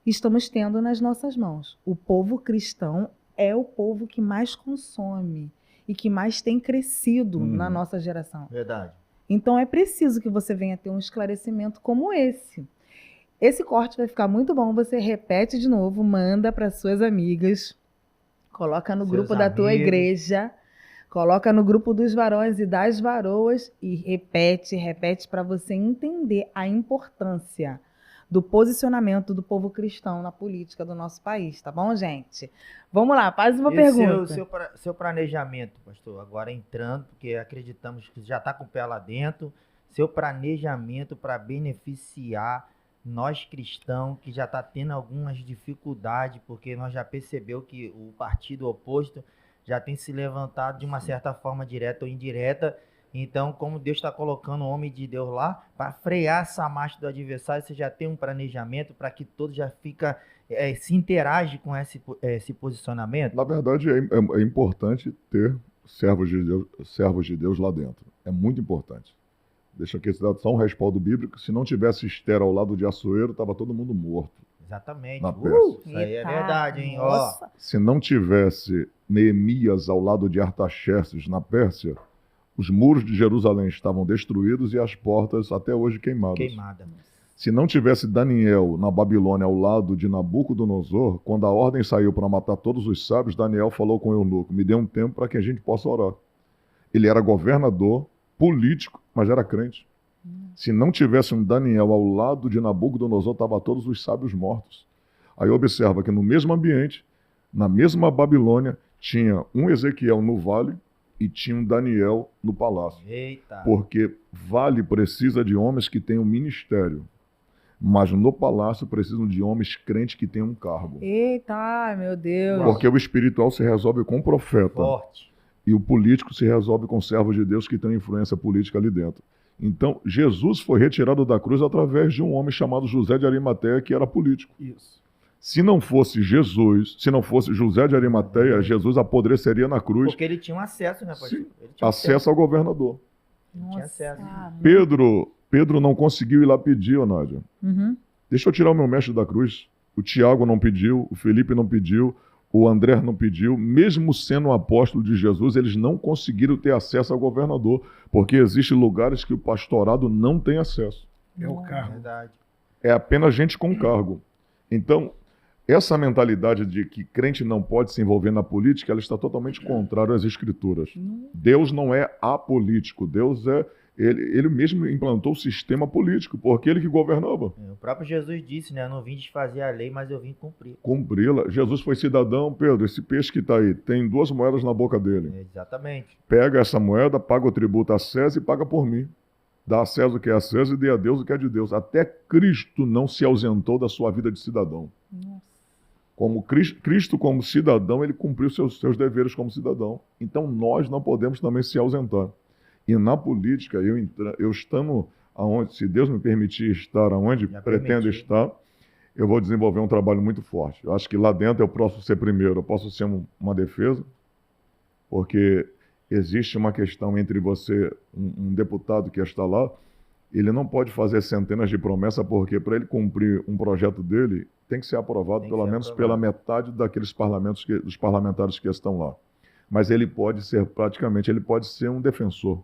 estamos tendo nas nossas mãos. O povo cristão é o povo que mais consome e que mais tem crescido na nossa geração. Verdade. Então é preciso que você venha ter um esclarecimento como esse. Esse corte vai ficar muito bom, você repete de novo, manda para suas amigas, coloca no Seus grupo da tua amigos. igreja, Coloca no grupo dos varões e das varoas e repete para você entender a importância do posicionamento do povo cristão na política do nosso país, tá bom, gente? Vamos lá, faz uma E pergunta. seu planejamento, pastor, agora entrando, porque acreditamos que já está com o pé lá dentro, seu planejamento para beneficiar nós cristãos que já está tendo algumas dificuldades, porque nós já percebeu que o partido oposto já tem se levantado de uma certa forma direta ou indireta. Então, como Deus está colocando o homem de Deus lá, para frear essa marcha do adversário, você já tem um planejamento para que todos já fica, se interage com esse posicionamento? Na verdade, é importante ter servos de Deus lá dentro. É muito importante. Deixa aqui só um respaldo bíblico. Se não tivesse Esther ao lado de Assuero, estava todo mundo morto. Exatamente. Na Pérsia. Isso aí é Eita, verdade, hein? nossa. Se não tivesse Neemias ao lado de Artaxerxes na Pérsia, os muros de Jerusalém estavam destruídos e as portas até hoje queimadas. Queimada. Se não tivesse Daniel na Babilônia ao lado de Nabucodonosor, quando a ordem saiu para matar todos os sábios, Daniel falou com o eunuco: me dê um tempo para que a gente possa orar. Ele era governador, político, mas era crente. Se não tivesse um Daniel ao lado de Nabucodonosor, estavam todos os sábios mortos. Aí observa que no mesmo ambiente, na mesma Babilônia, tinha um Ezequiel no vale e tinha um Daniel no palácio. Eita. Porque vale precisa de homens que tenham ministério, mas no palácio precisam de homens crentes que tenham um cargo. Eita, meu Deus. Porque o espiritual se resolve com o profeta. Forte. E o político se resolve com servos de Deus que têm influência política ali dentro. Então, Jesus foi retirado da cruz através de um homem chamado José de Arimateia, que era político. Isso. Se não fosse Jesus, se não fosse José de Arimateia, Jesus apodreceria na cruz, Porque ele tinha um acesso, né, pastor? Sim. Ele tinha acesso ao governador. tinha acesso. Pedro não conseguiu ir lá pedir, ó Nádia. Uhum. Deixa eu tirar o meu mestre da cruz. O Tiago não pediu, o Felipe não pediu, o André não pediu. Mesmo sendo um apóstolo de Jesus, eles não conseguiram ter acesso ao governador, porque existem lugares que o pastorado não tem acesso. É o cargo. Verdade. É apenas gente com cargo. Então, essa mentalidade de que crente não pode se envolver na política, ela está totalmente contrária às escrituras. Deus não é apolítico, Deus é... Ele mesmo implantou o sistema político, porque ele que governava. O próprio Jesus disse, né? Eu não vim desfazer a lei, mas eu vim cumprir. Cumpri-la. Jesus foi cidadão. Pedro, esse peixe que está aí, tem 2 moedas na boca dele. Exatamente. Pega essa moeda, paga o tributo a César e paga por mim. Dá a César o que é a César e dê a Deus o que é de Deus. Até Cristo não se ausentou da sua vida de cidadão. Como Cristo, como cidadão, ele cumpriu seus deveres como cidadão. Então nós não podemos também se ausentar. E na política, eu estando aonde, se Deus me permitir estar aonde Já pretendo permitiu. estar, eu vou desenvolver um trabalho muito forte. Eu acho que lá dentro eu posso ser primeiro, eu posso ser uma defesa, porque existe uma questão entre você, um deputado que está lá, ele não pode fazer centenas de promessas, porque para ele cumprir um projeto dele, tem que ser aprovado Tem que pelo ser menos aprovado. pela metade daqueles dos parlamentares que estão lá. Mas ele pode ser um defensor.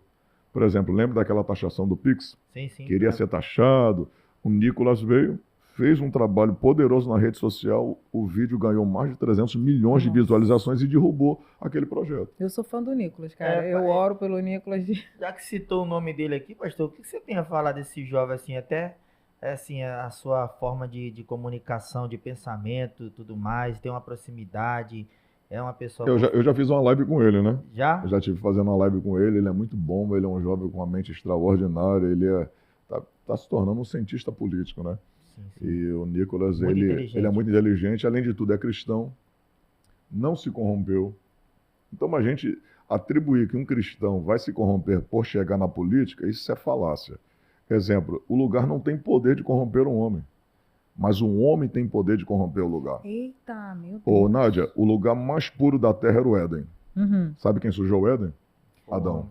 Por exemplo, lembra daquela taxação do Pix? Sim. Queria ser taxado. O Nicolas veio, fez um trabalho poderoso na rede social, o vídeo ganhou mais de 300 milhões de Nossa. visualizações e derrubou aquele projeto. Eu sou fã do Nicolas, cara. É, Eu pai. oro pelo Nicolas. Já que citou o nome dele aqui, pastor, o que você tem a falar desse jovem, assim, até assim, a sua forma de comunicação, de pensamento, tudo mais, tem uma proximidade, é uma pessoa... Eu já fiz uma live com ele, né? Já? Eu já estive fazendo uma live com ele, ele é muito bom, ele é um jovem com uma mente extraordinária, ele tá se tornando um cientista político, né? Sim. E o Nicolas, Muito ele inteligente. é muito inteligente, além de tudo é cristão, não se corrompeu. Então a gente atribuir que um cristão vai se corromper por chegar na política, isso é falácia. Exemplo, o lugar não tem poder de corromper um homem, mas um homem tem poder de corromper o lugar. Eita, meu Deus. Ô, Nádia, o lugar mais puro da terra era o Éden. Uhum. Sabe quem sujou o Éden? Adão.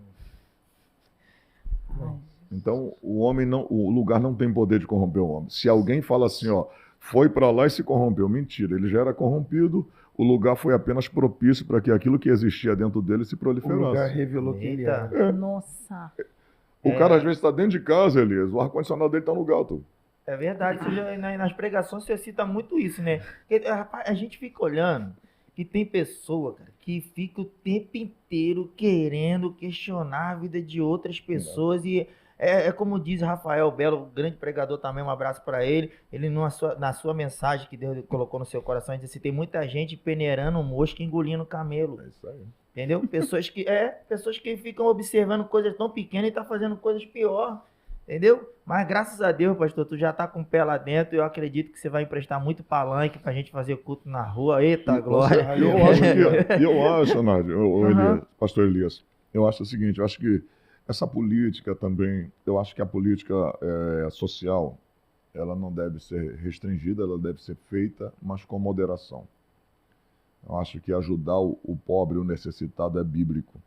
Então, o lugar não tem poder de corromper o homem. Se alguém fala assim, ó, foi para lá e se corrompeu, mentira, ele já era corrompido, o lugar foi apenas propício para que aquilo que existia dentro dele se O lugar proliferasse. revelou quem ele Eita. era. Nossa. O cara às vezes está dentro de casa, Elias, o ar-condicionado dele está no gato. É verdade, nas pregações você cita muito isso, né? Porque, rapaz, a gente fica olhando que tem pessoa, cara, que fica o tempo inteiro querendo questionar a vida de outras pessoas e é como diz Rafael Belo, grande pregador também, um abraço para ele. Ele na sua mensagem que Deus colocou no seu coração, ele disse assim, tem muita gente peneirando mosca e engolindo camelo. É isso aí. Entendeu? Pessoas que ficam observando coisas tão pequenas e tá fazendo coisas pior. Entendeu? Mas graças a Deus, pastor, tu já tá com o pé lá dentro. Eu acredito que você vai emprestar muito palanque pra gente fazer culto na rua. Eita, glória. Eu acho, Nádia, pastor Elias, eu acho o seguinte, eu acho que essa política também, eu acho que a política social, ela não deve ser restringida, ela deve ser feita, mas com moderação. Eu acho que ajudar o pobre, o necessitado é bíblico.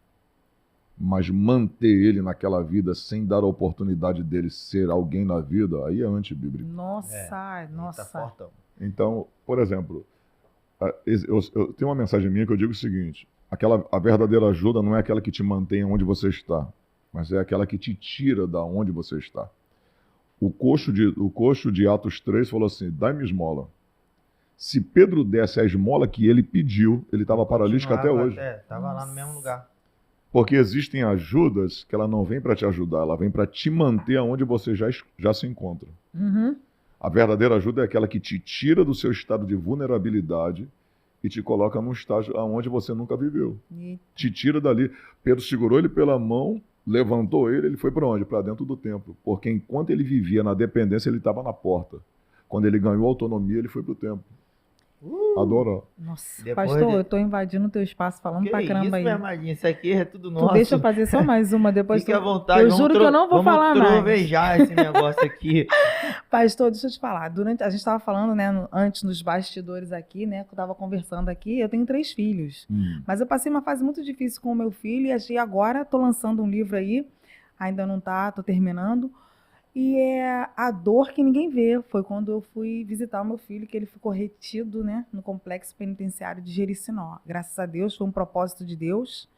Mas manter ele naquela vida sem dar a oportunidade dele ser alguém na vida, aí é antibíblico. Nossa. Então, por exemplo, eu tenho uma mensagem minha que eu digo o seguinte, a verdadeira ajuda não é aquela que te mantém onde você está, mas é aquela que te tira da onde você está. O coxo de Atos 3 falou assim, dai-me esmola. Se Pedro desse a esmola que ele pediu, ele estava paralítico até hoje. Estava lá no mesmo lugar. Porque existem ajudas que ela não vem para te ajudar, ela vem para te manter onde você já se encontra. Uhum. A verdadeira ajuda é aquela que te tira do seu estado de vulnerabilidade e te coloca num estágio onde você nunca viveu. Te tira dali. Pedro segurou ele pela mão, levantou ele foi para onde? Para dentro do templo. Porque enquanto ele vivia na dependência, ele estava na porta. Quando ele ganhou autonomia, ele foi para o templo. Adoro. Nossa, Depois pastor, eu tô invadindo o teu espaço falando pra caramba isso, aí. minha Amadinha, isso aqui é tudo nosso. Tu deixa eu fazer só mais uma, depois Fique à vontade. Eu juro que eu não vou falar mais. Vamos trovejar esse negócio aqui. Pastor, deixa eu te falar. A gente estava falando, né, antes nos bastidores aqui, né, que eu estava conversando aqui, eu tenho 3 filhos. Mas eu passei uma fase muito difícil com o meu filho e agora tô lançando um livro aí, ainda não tá, tô terminando. E é a dor que ninguém vê. Foi quando eu fui visitar o meu filho, que ele ficou retido, né, no complexo penitenciário de Jericinó. Graças a Deus, foi um propósito de Deus.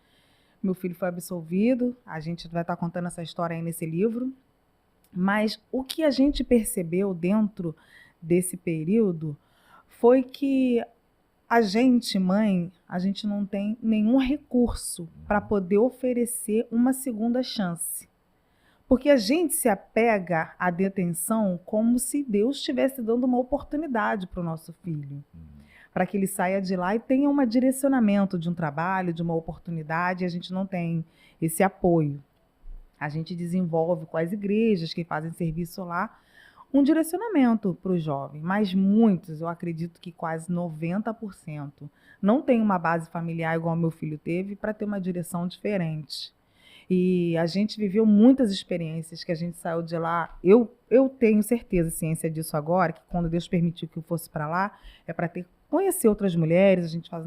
Meu filho foi absolvido. A gente vai estar contando essa história aí nesse livro. Mas o que a gente percebeu dentro desse período foi que a gente, mãe, a gente não tem nenhum recurso para poder oferecer uma segunda chance. Porque a gente se apega à detenção como se Deus estivesse dando uma oportunidade para o nosso filho. Para que ele saia de lá e tenha um direcionamento de um trabalho, de uma oportunidade, e a gente não tem esse apoio. A gente desenvolve com as igrejas que fazem serviço lá um direcionamento para o jovem, mas muitos, eu acredito que quase 90%, não tem uma base familiar igual meu filho teve para ter uma direção diferente. E a gente viveu muitas experiências que a gente saiu de lá. Eu tenho certeza, ciência disso agora, que quando Deus permitiu que eu fosse para lá, é para conhecer outras mulheres. A gente faz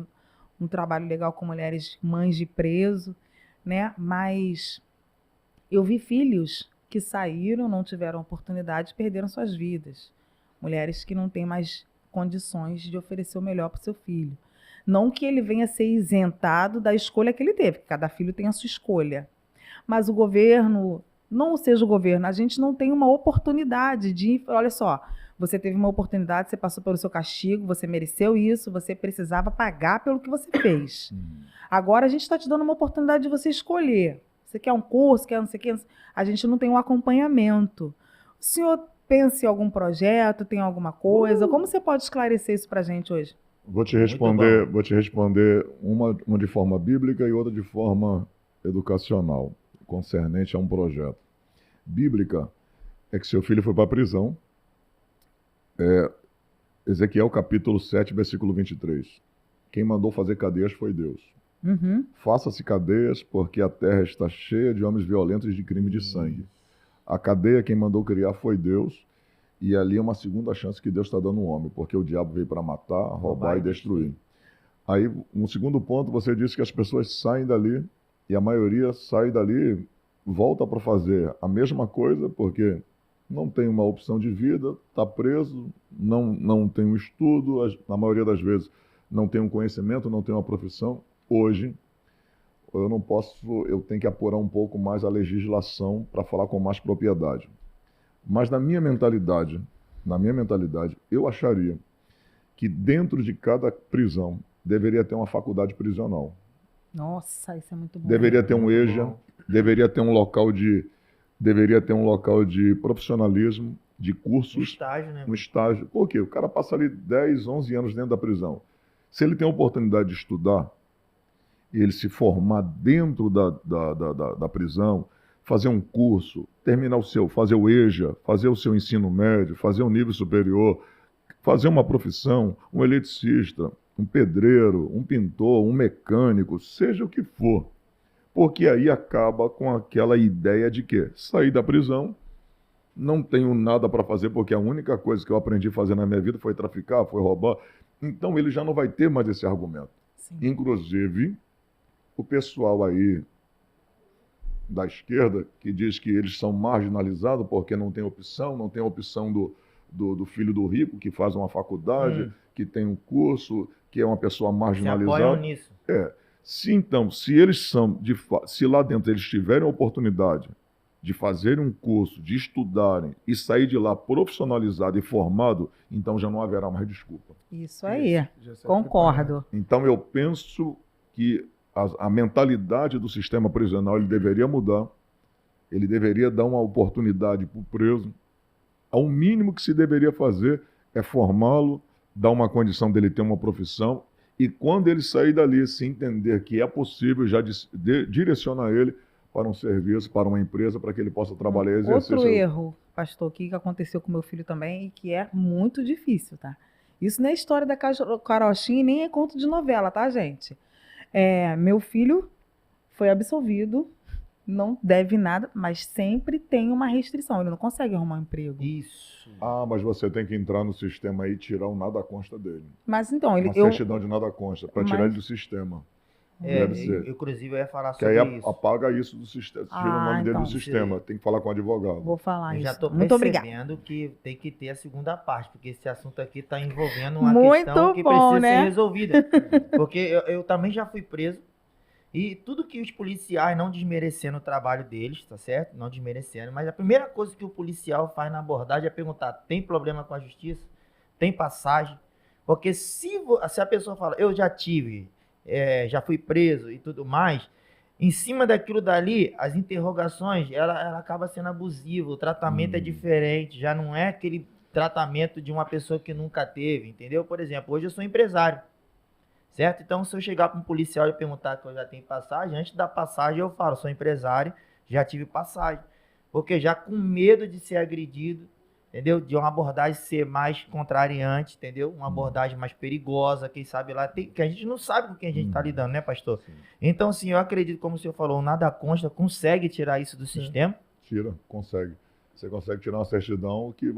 um trabalho legal com mulheres mães de preso, né? Mas eu vi filhos que saíram, não tiveram oportunidade, perderam suas vidas. Mulheres que não têm mais condições de oferecer o melhor para o seu filho. Não que ele venha a ser isentado da escolha que ele teve, porque cada filho tem a sua escolha. Mas o governo, não seja o governo, a gente não tem uma oportunidade de... Olha só, você teve uma oportunidade, você passou pelo seu castigo, você mereceu isso, você precisava pagar pelo que você fez. Agora a gente está te dando uma oportunidade de você escolher. Você quer um curso, quer não sei o que, a gente não tem um acompanhamento. O senhor pensa em algum projeto, tem alguma coisa? Como você pode esclarecer isso para a gente hoje? Vou te responder uma de forma bíblica e outra de forma educacional, concernente a um projeto. Bíblica é que seu filho foi para a prisão. Ezequiel capítulo 7, versículo 23. Quem mandou fazer cadeias foi Deus. Faça-se cadeias, porque a terra está cheia de homens violentos e de crime de sangue. A cadeia quem mandou criar foi Deus, e ali é uma segunda chance que Deus está dando ao homem, porque o diabo veio para matar, roubar e destruir. Aí, no segundo ponto, você disse que as pessoas saem dali, e a maioria sai dali, volta para fazer a mesma coisa, porque não tem uma opção de vida, está preso, não tem um estudo, na maioria das vezes não tem um conhecimento, não tem uma profissão. Hoje, eu tenho que apurar um pouco mais a legislação para falar com mais propriedade. Mas na minha mentalidade, eu acharia que dentro de cada prisão deveria ter uma faculdade prisional. Nossa, isso é muito bom. Deveria ter um Muito EJA, bom. deveria ter um local de profissionalismo, de Um cursos, estágio, né? um estágio. Por quê? O cara passa ali 10, 11 anos dentro da prisão. Se ele tem a oportunidade de estudar e ele se formar dentro da prisão, fazer um curso, fazer o EJA, fazer o seu ensino médio, fazer um nível superior, fazer uma profissão, um eletricista, um pedreiro, um pintor, um mecânico, seja o que for. Porque aí acaba com aquela ideia de que sair da prisão, não tenho nada para fazer, porque a única coisa que eu aprendi a fazer na minha vida foi traficar, foi roubar. Então ele já não vai ter mais esse argumento. Sim. Inclusive, o pessoal aí da esquerda, que diz que eles são marginalizados porque não tem opção do filho do rico que faz uma faculdade, que tem um curso, que é uma pessoa Se marginalizada. apoiam nisso. Se lá dentro eles tiverem a oportunidade de fazerem um curso, de estudarem e sair de lá profissionalizado e formado, então já não haverá mais desculpa. Isso aí, Já sai concordo. Então eu penso que a mentalidade do sistema prisional ele deveria mudar, ele deveria dar uma oportunidade para o preso. O mínimo que se deveria fazer é formá-lo, dar uma condição dele ter uma profissão e quando ele sair dali, se entender que é possível, já direcionar ele para um serviço, para uma empresa, para que ele possa trabalhar e exercer Outro erro, pastor, que aconteceu com meu filho também e que é muito difícil, tá? Isso não é história da carochinha e nem é conto de novela, tá, gente? Meu filho foi absolvido, não deve nada, mas sempre tem uma restrição. Ele não consegue arrumar um emprego. Isso. Mas você tem que entrar no sistema aí e tirar o nada consta dele. Mas então, Uma certidão de nada consta, para tirar Mas- ele do sistema. É, Deve ser. inclusive eu ia falar Que sobre aí isso. apaga isso do sistema, tira o nome dele então. do sistema. Tem que falar com o advogado. vou falar Eu já isso. estou Muito obrigada. percebendo que tem que ter a segunda parte, porque esse assunto aqui está envolvendo uma Muito questão que bom, precisa né? ser resolvida. Porque eu também já fui preso e tudo que os policiais, não desmerecendo o trabalho deles, tá certo? Não desmerecendo, mas a primeira coisa que o policial faz na abordagem é perguntar: tem problema com a justiça? Tem passagem? Porque se a pessoa fala, eu já tive, já fui preso e tudo mais, em cima daquilo dali, as interrogações, ela acaba sendo abusiva, o tratamento é diferente, já não é aquele tratamento de uma pessoa que nunca teve, entendeu? Por exemplo, hoje eu sou empresário, certo? Então, se eu chegar para um policial e perguntar que eu já tenho passagem, antes da passagem eu falo, sou empresário, já tive passagem, porque já com medo de ser agredido, entendeu? De uma abordagem ser mais contrariante, entendeu? Uma abordagem mais perigosa, quem sabe lá, que a gente não sabe com quem a gente está lidando, né, pastor? Sim. Então, sim, eu acredito, como o senhor falou, o nada consta consegue tirar isso do sistema. Tira, consegue. Você consegue tirar uma certidão que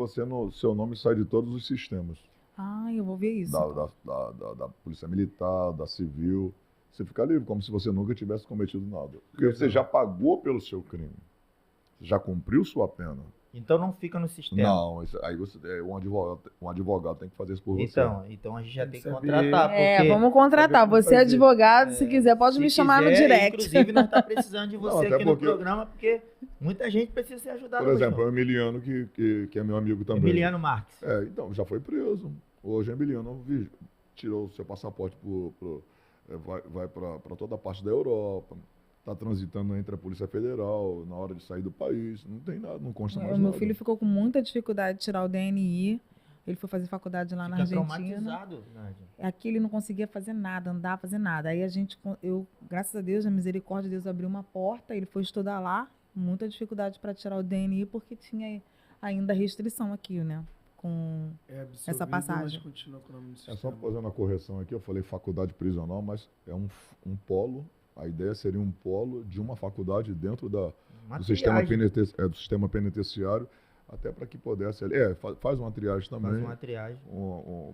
seu nome sai de todos os sistemas. Eu vou ver isso. Da Polícia Militar, da Civil. Você fica livre, como se você nunca tivesse cometido nada. Porque você já pagou pelo seu crime. Você já cumpriu sua pena. Então não fica no sistema. Não, aí um advogado tem que fazer isso por você. Então a gente já tem que saber- contratar, porque... Vamos contratar. saber como Você é fazer. advogado, se quiser, pode se me chamar no quiser, direct. Inclusive, nós estamos precisando de Não, você até aqui no porque- programa, porque muita gente precisa ser ajudada. Por exemplo, pastor. o Emiliano, que é meu amigo também. Emiliano Marques. Então, já foi preso. Hoje, Emiliano tirou o seu passaporte, vai para toda a parte da Europa, está transitando entre a Polícia Federal, na hora de sair do país, não tem nada, não consta mais O meu nada. filho ficou com muita dificuldade de tirar o DNI. Ele foi fazer faculdade lá na Fica Argentina. traumatizado, Nádia. Aqui ele não conseguia fazer nada, andar, fazer nada. Aí eu, graças a Deus, a misericórdia de Deus abriu uma porta, ele foi estudar lá, muita dificuldade para tirar o DNI, porque tinha ainda restrição aqui, né? Com absorvido, essa passagem. mas continua com o nome do É só sistema. fazendo a correção aqui, eu falei faculdade prisional, mas é um polo, a ideia seria um polo de uma faculdade dentro do sistema, do sistema penitenciário, até para que pudesse, faz uma triagem também, Faz uma triagem.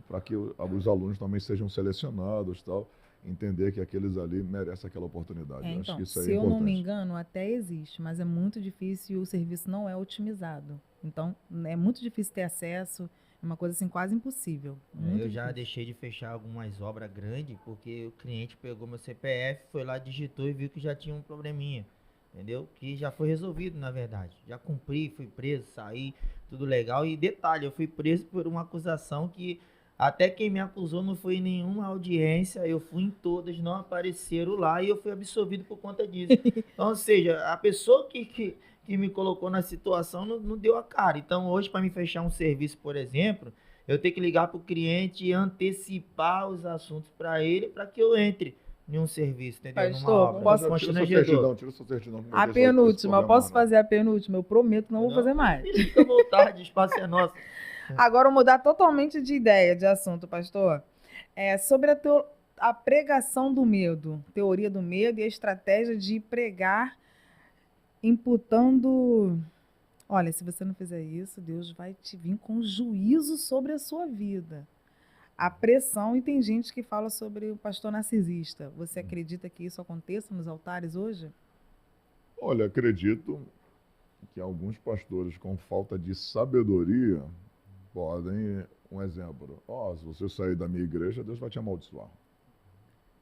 para que os alunos também sejam selecionados, tal, entender que aqueles ali merecem aquela oportunidade. Acho Então, que isso aí se é eu importante. não me engano, até existe, mas é muito difícil e o serviço não é otimizado. Então, é muito difícil ter acesso, é uma coisa assim quase impossível. Muito Eu já difícil. deixei de fechar algumas obras grandes, porque o cliente pegou meu CPF, foi lá, digitou e viu que já tinha um probleminha, entendeu? Que já foi resolvido, na verdade. Já cumpri, fui preso, saí, tudo legal. E detalhe, eu fui preso por uma acusação que Até quem me acusou não foi em nenhuma audiência, eu fui em todas, não apareceram lá e eu fui absolvido por conta disso. Então, ou seja, a pessoa que me colocou na situação não deu a cara. Então, hoje, para me fechar um serviço, por exemplo, eu tenho que ligar para o cliente e antecipar os assuntos para ele, para que eu entre em um serviço, entendeu? Pastor, Numa obra. posso- Um Tira sua constrangedor. certidão, tira sua certidão. que não A deixa esse penúltima, eu problema posso mais, não. fazer a penúltima? Eu prometo, não vou fazer mais. Fica à vontade, o espaço é nosso. Agora, eu vou mudar totalmente de ideia, de assunto, pastor. Sobre a pregação do medo, teoria do medo e a estratégia de pregar imputando. Olha, se você não fizer isso, Deus vai te vir com juízo sobre a sua vida. A pressão, e tem gente que fala sobre o pastor narcisista. Você acredita que isso aconteça nos altares hoje? Olha, acredito que alguns pastores com falta de sabedoria podem, um exemplo, se você sair da minha igreja, Deus vai te amaldiçoar.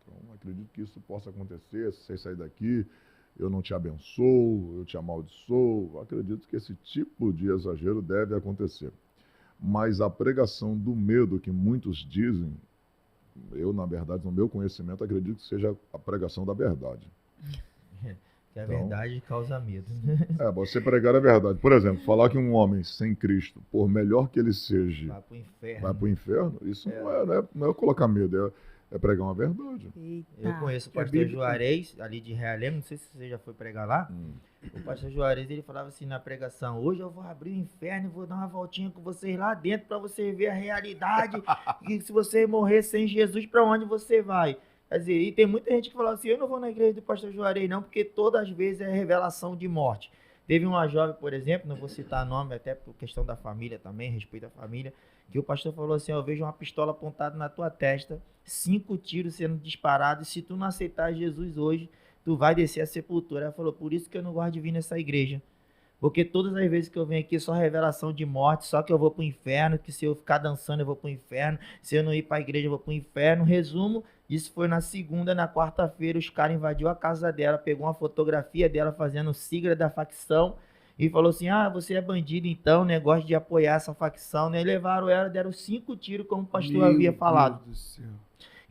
Então, acredito que isso possa acontecer. Se você sair daqui, eu não te abençoo, eu te amaldiçoo. Acredito que esse tipo de exagero deve acontecer. Mas a pregação do medo que muitos dizem, eu, na verdade, no meu conhecimento, acredito que seja a pregação da verdade. Que a Então- verdade causa medo. Você pregar a verdade. Por exemplo, falar que um homem sem Cristo, por melhor que ele seja, Vai pro inferno. vai para o inferno, isso não é colocar medo, é pregar uma verdade. Eita. Eu conheço o Que a pastor Bíblia- Juarez, ali de Realengo, não sei se você já foi pregar lá. O pastor Juarez, ele falava assim na pregação: hoje eu vou abrir o inferno e vou dar uma voltinha com vocês lá dentro para você ver a realidade. E se você morrer sem Jesus, para onde você vai? Quer dizer, e tem muita gente que fala assim: eu não vou na igreja do pastor Juarez não, porque todas as vezes é revelação de morte. Teve uma jovem, por exemplo, não vou citar nome, até por questão da família também, respeito à família, que o pastor falou assim: eu vejo uma pistola apontada na tua testa, 5 tiros sendo disparados, e se tu não aceitar Jesus hoje, tu vai descer a sepultura. Ela falou: por isso que eu não gosto de vir nessa igreja. Porque todas as vezes que eu venho aqui, só revelação de morte, só que eu vou pro inferno, que se eu ficar dançando eu vou pro inferno, se eu não ir pra igreja eu vou pro inferno. Resumo, isso foi na segunda, na quarta-feira, os caras invadiu a casa dela, pegou uma fotografia dela fazendo sigla da facção e falou assim: você é bandido então, né? Gosta de apoiar essa facção, né? Levaram ela, deram 5 tiros, como o pastor Meu havia falado. Deus do céu.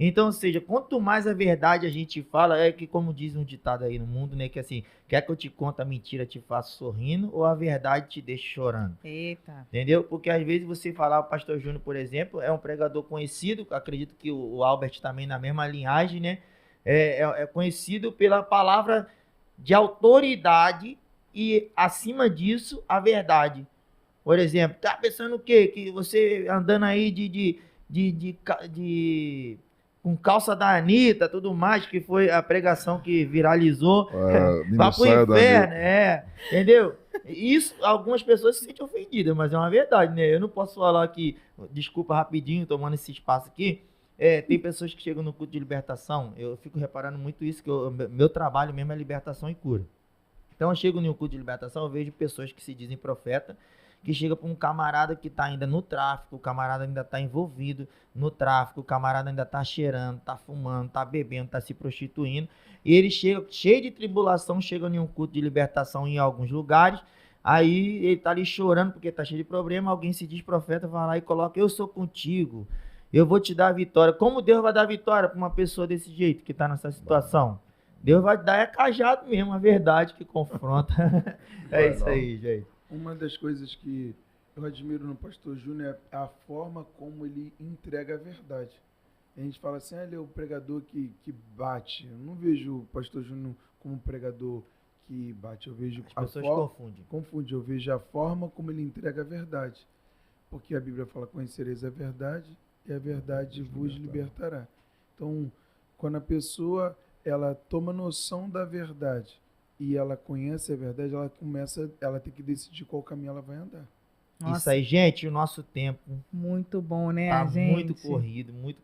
Então, ou seja, quanto mais a verdade a gente fala, é que, como diz um ditado aí no mundo, né, que assim, quer que eu te conte a mentira, te faço sorrindo, ou a verdade te deixe chorando, Eita. entendeu? Porque às vezes você falar, o pastor Júnior, por exemplo, é um pregador conhecido, acredito que o Albert também na mesma linhagem, né, é conhecido pela palavra de autoridade e, acima disso, a verdade. Por exemplo, tá pensando o quê? Que você andando aí com calça da Anitta, tudo mais, que foi a pregação que viralizou. Vá pro inferno, entendeu? Isso, algumas pessoas se sentem ofendidas, mas é uma verdade, né? Eu não posso falar que, desculpa rapidinho, tomando esse espaço aqui, tem pessoas que chegam no culto de libertação, eu fico reparando muito isso, que meu trabalho mesmo é libertação e cura. Então eu chego no culto de libertação, eu vejo pessoas que se dizem profeta, que chega para um camarada que está ainda no tráfico, o camarada ainda está envolvido no tráfico, o camarada ainda está cheirando, está fumando, está bebendo, está se prostituindo, e ele chega cheio de tribulação, chega em um culto de libertação em alguns lugares, aí ele está ali chorando porque está cheio de problema, alguém se diz profeta, vai lá e coloca: eu sou contigo, eu vou te dar a vitória. Como Deus vai dar vitória para uma pessoa desse jeito, que está nessa situação? Deus vai dar cajado mesmo, a verdade que confronta. É isso aí, gente. Uma das coisas que eu admiro no pastor Júnior é a forma como ele entrega a verdade. A gente fala assim: ele é o pregador que bate. Eu não vejo o pastor Júnior como um pregador que bate. Eu vejo As pessoas confundem. confunde. Eu vejo a forma como ele entrega a verdade. Porque a Bíblia fala: conhecereis a verdade e a verdade vos libertará. Então, quando a pessoa ela toma noção da verdade e ela conhece a verdade, ela tem que decidir qual caminho ela vai andar. Nossa, Isso aí, gente, o nosso tempo muito bom, né, tá gente? muito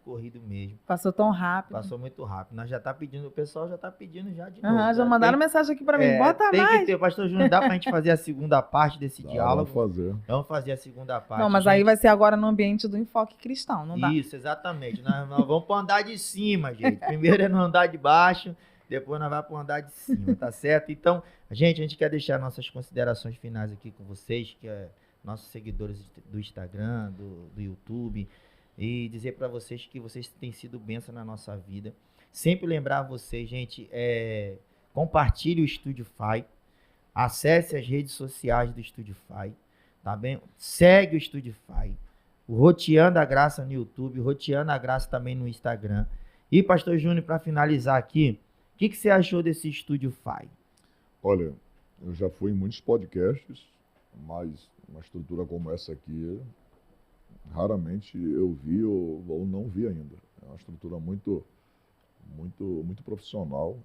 corrido mesmo. Passou tão rápido. Passou muito rápido. Nós já tá pedindo, o pessoal já tá pedindo já de novo. Já mandaram mensagem aqui pra mim. Bota tem mais. que ter, pastor Júnior, dá pra gente fazer a segunda parte desse diálogo. Vamos fazer. Vamos fazer a segunda parte. Não, mas gente. aí vai ser agora no ambiente do enfoque cristão, não dá. Isso, exatamente. Nós vamos pro andar de cima, gente. Primeiro é no andar de baixo, depois nós vamos pro andar de cima, tá certo? Então, a gente quer deixar nossas considerações finais aqui com vocês, que é nossos seguidores do Instagram, do YouTube. e dizer para vocês que vocês têm sido bênção na nossa vida. Sempre lembrar vocês, gente, compartilhe o Studify, acesse as redes sociais do Studify, tá bem? Segue o Studify, o Roteando a Graça no YouTube, o Roteando a Graça também no Instagram. E, Pastor Júnior, para finalizar aqui, o que você achou desse Studify? Olha, eu já fui em muitos podcasts, mas uma estrutura como essa aqui, raramente eu vi ou não vi ainda. É uma estrutura muito profissional.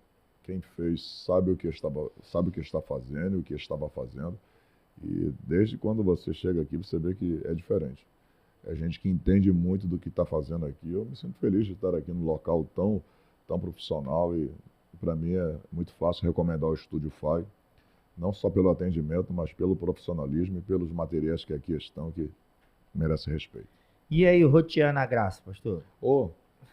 Quem fez sabe o que está fazendo, o que estava fazendo. E desde quando você chega aqui, você vê que é diferente. É gente que entende muito do que está fazendo aqui. Eu me sinto feliz de estar aqui num local tão profissional e para mim é muito fácil recomendar o Studify, não só pelo atendimento, mas pelo profissionalismo e pelos materiais que aqui estão, que merecem respeito. E aí, o Roteando a Graça, pastor?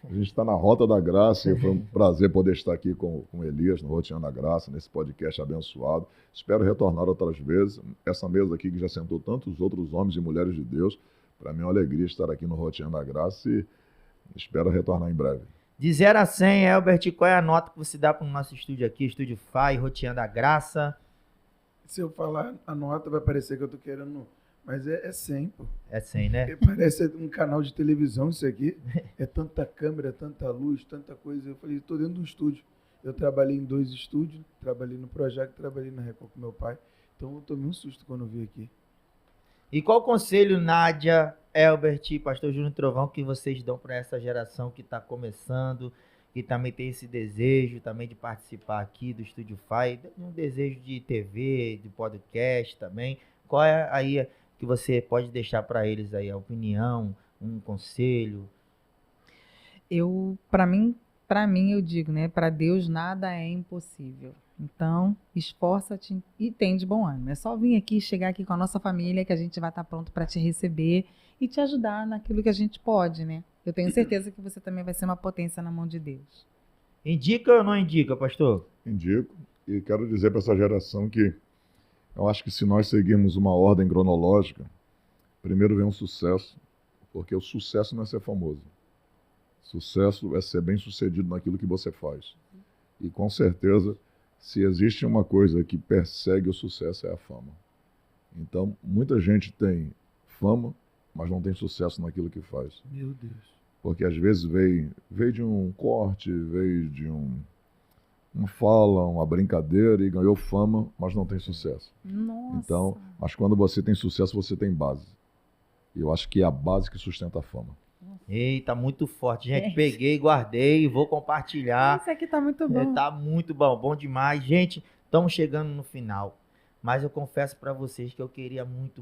A gente está na Rota da Graça e foi um prazer poder estar aqui com Elias, no Roteando a Graça, nesse podcast abençoado. Espero retornar outras vezes. Essa mesa aqui que já sentou tantos outros homens e mulheres de Deus, para mim é uma alegria estar aqui no Roteando a Graça e espero retornar em breve. De 0 a 100, Elbert, qual é a nota que você dá para o nosso estúdio aqui, Studify, Roteando a Graça? Se eu falar a nota, vai parecer que eu tô querendo... Mas é 100, pô. É 100, né? Parece um canal de televisão isso aqui. É tanta câmera, tanta luz, tanta coisa. Eu falei, estou dentro de um estúdio. Eu trabalhei em 2 estúdios, trabalhei no Projac, trabalhei na Record com meu pai. Então eu tomei um susto quando eu vi aqui. E qual conselho, Nádia, Elbert e Pastor Júnior Trovão, que vocês dão para essa geração que está começando, que também tem esse desejo também de participar aqui do Studify, um desejo de TV, de podcast também? Qual é aí que você pode deixar para eles aí, a opinião, um conselho? Para mim eu digo, né? Para Deus nada é impossível. Então, esforça-te e tem de bom ânimo. É só vir aqui, chegar aqui com a nossa família, que a gente vai estar pronto para te receber e te ajudar naquilo que a gente pode, né? Eu tenho certeza que você também vai ser uma potência na mão de Deus. Indica ou não indica, pastor? Indico e quero dizer para essa geração que eu acho que se nós seguirmos uma ordem cronológica, primeiro vem um sucesso, porque o sucesso não é ser famoso. Sucesso é ser bem sucedido naquilo que você faz. E com certeza, se existe uma coisa que persegue o sucesso, é a fama. Então, muita gente tem fama, mas não tem sucesso naquilo que faz. Meu Deus. Porque às vezes veio de um corte, veio de uma fala, uma brincadeira e ganhou fama, mas não tem sucesso. Nossa. Então, mas quando você tem sucesso, você tem base. E eu acho que é a base que sustenta a fama. Eita, muito forte. Gente, peguei, guardei e vou compartilhar. Isso aqui tá muito bom. Tá muito bom, bom demais. Gente, estamos chegando no final. Mas eu confesso para vocês que eu queria muito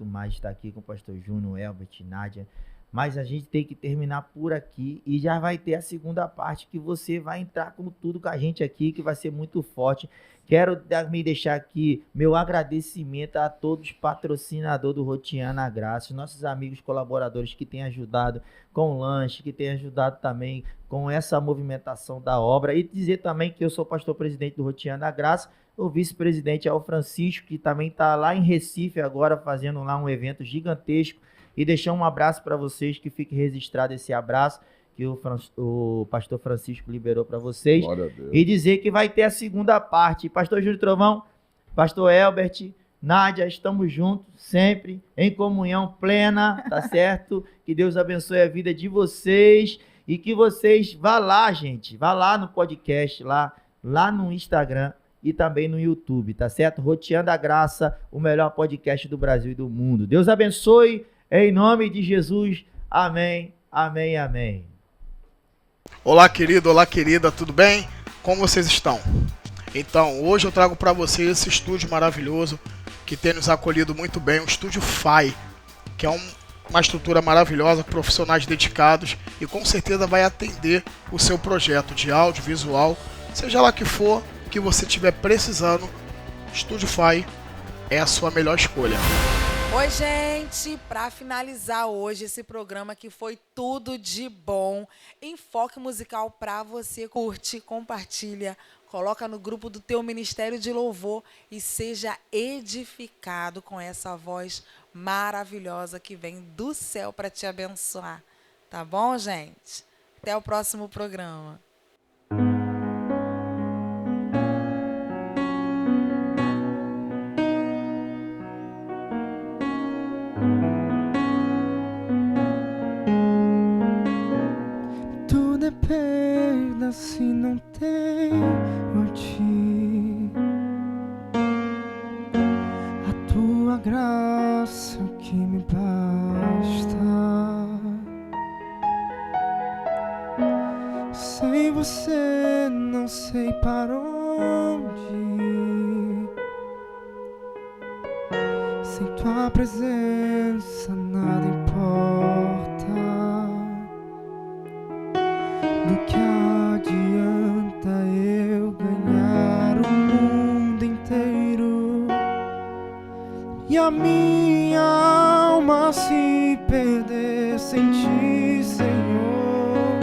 mais estar aqui com o pastor Júnior, Elbert, Nádia. Mas a gente tem que terminar por aqui e já vai ter a segunda parte que você vai entrar com tudo com a gente aqui, que vai ser muito forte. Quero me deixar aqui meu agradecimento a todos os patrocinadores do Roteando a Graça, nossos amigos colaboradores que têm ajudado com o lanche, que têm ajudado também com essa movimentação da obra. E dizer também que eu sou pastor presidente do Roteando a Graça, o vice-presidente é o Francisco, que também está lá em Recife agora fazendo lá um evento gigantesco. E deixar um abraço para vocês, que fique registrado esse abraço que o pastor Francisco liberou para vocês. Glória a Deus. E dizer que vai ter a segunda parte. Pastor Júnior Trovão, pastor Elbert, Nádia, estamos juntos sempre, em comunhão plena, tá certo? Que Deus abençoe a vida de vocês e que vocês vá lá, gente, vá lá no podcast, lá no Instagram e também no YouTube, tá certo? Roteando a Graça, o melhor podcast do Brasil e do mundo. Deus abençoe. Em nome de Jesus, amém, amém, amém. Olá, querido, olá, querida, tudo bem? Como vocês estão? Então, hoje eu trago para vocês esse estúdio maravilhoso que tem nos acolhido muito bem, o Studify, que é uma estrutura maravilhosa, profissionais dedicados e com certeza vai atender o seu projeto de áudio, visual, seja lá que for que você estiver precisando, Studify é a sua melhor escolha. Oi, gente! Para finalizar hoje esse programa que foi tudo de bom, enfoque musical para você. Curte, compartilha, coloca no grupo do teu Ministério de Louvor e seja edificado com essa voz maravilhosa que vem do céu para te abençoar. Tá bom, gente? Até o próximo programa. Tudo é perda se não tenho a ti. A tua graça é o que me basta. Sem você não sei para onde ir. Sem tua presença nada importa. Do que adianta eu ganhar o mundo inteiro e a minha alma se perder sem ti, Senhor?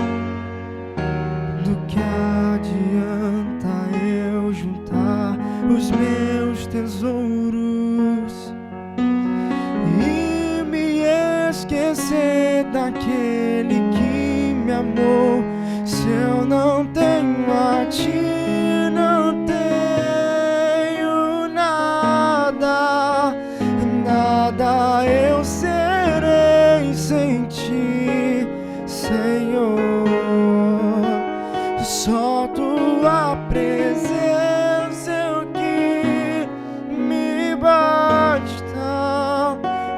Do que adianta eu juntar os meus tesouros e me esquecer daquele que me amou? Se eu não tenho a ti, não tenho nada, nada eu serei sem ti, Senhor. Só tua presença é o que me basta.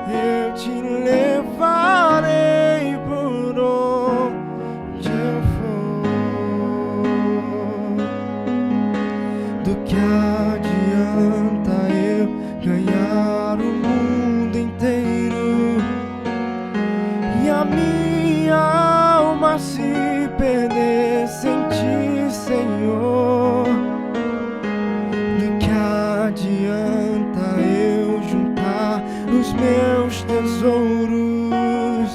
Eu te levarei por onde eu for. Do que adianta eu ganhar o mundo inteiro e a minha alma se perder sem ti, Senhor? Do que adianta eu juntar os meus tesouros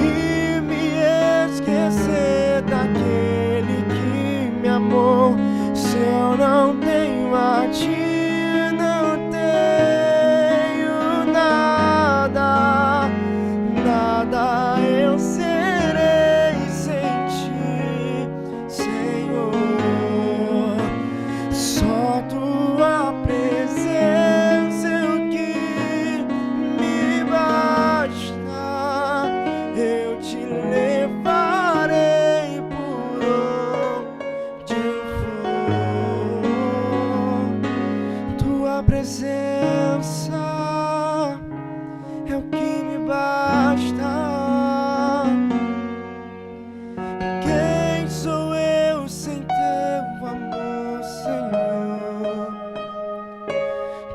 e me esquecer daquele que me amou? Se eu não tenho a ti, não tenho nada, nada eu serei sem ti, Senhor. Só tua presença é o que me basta. Eu te levarei por onde eu for. Tua presença é o que me basta. Quem sou eu sem teu amor, Senhor?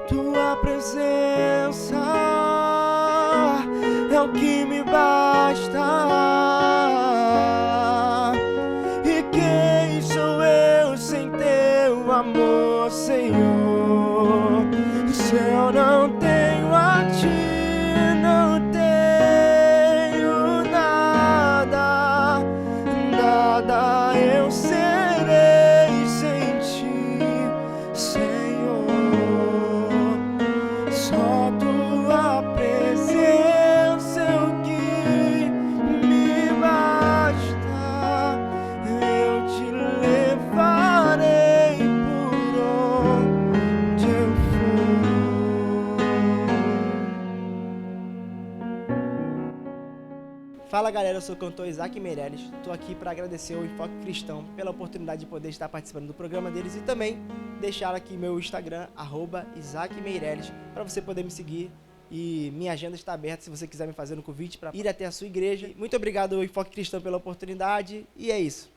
Tua presença é o que me basta. E quem sou eu sem teu amor, Senhor? Se eu não tenho a ti, não tenho nada, nada eu serei sem ti, Senhor. Só tua presença é o que me basta. Eu te levarei por onde eu for. Fala galera, eu sou o cantor Isaac Meireles, estou aqui para agradecer ao Enfoque Cristão pela oportunidade de poder estar participando do programa deles e também deixar aqui meu Instagram, @IsaacMeireles, para você poder me seguir, e minha agenda está aberta se você quiser me fazer um convite para ir até a sua igreja. Muito obrigado ao Enfoque Cristão pela oportunidade e é isso.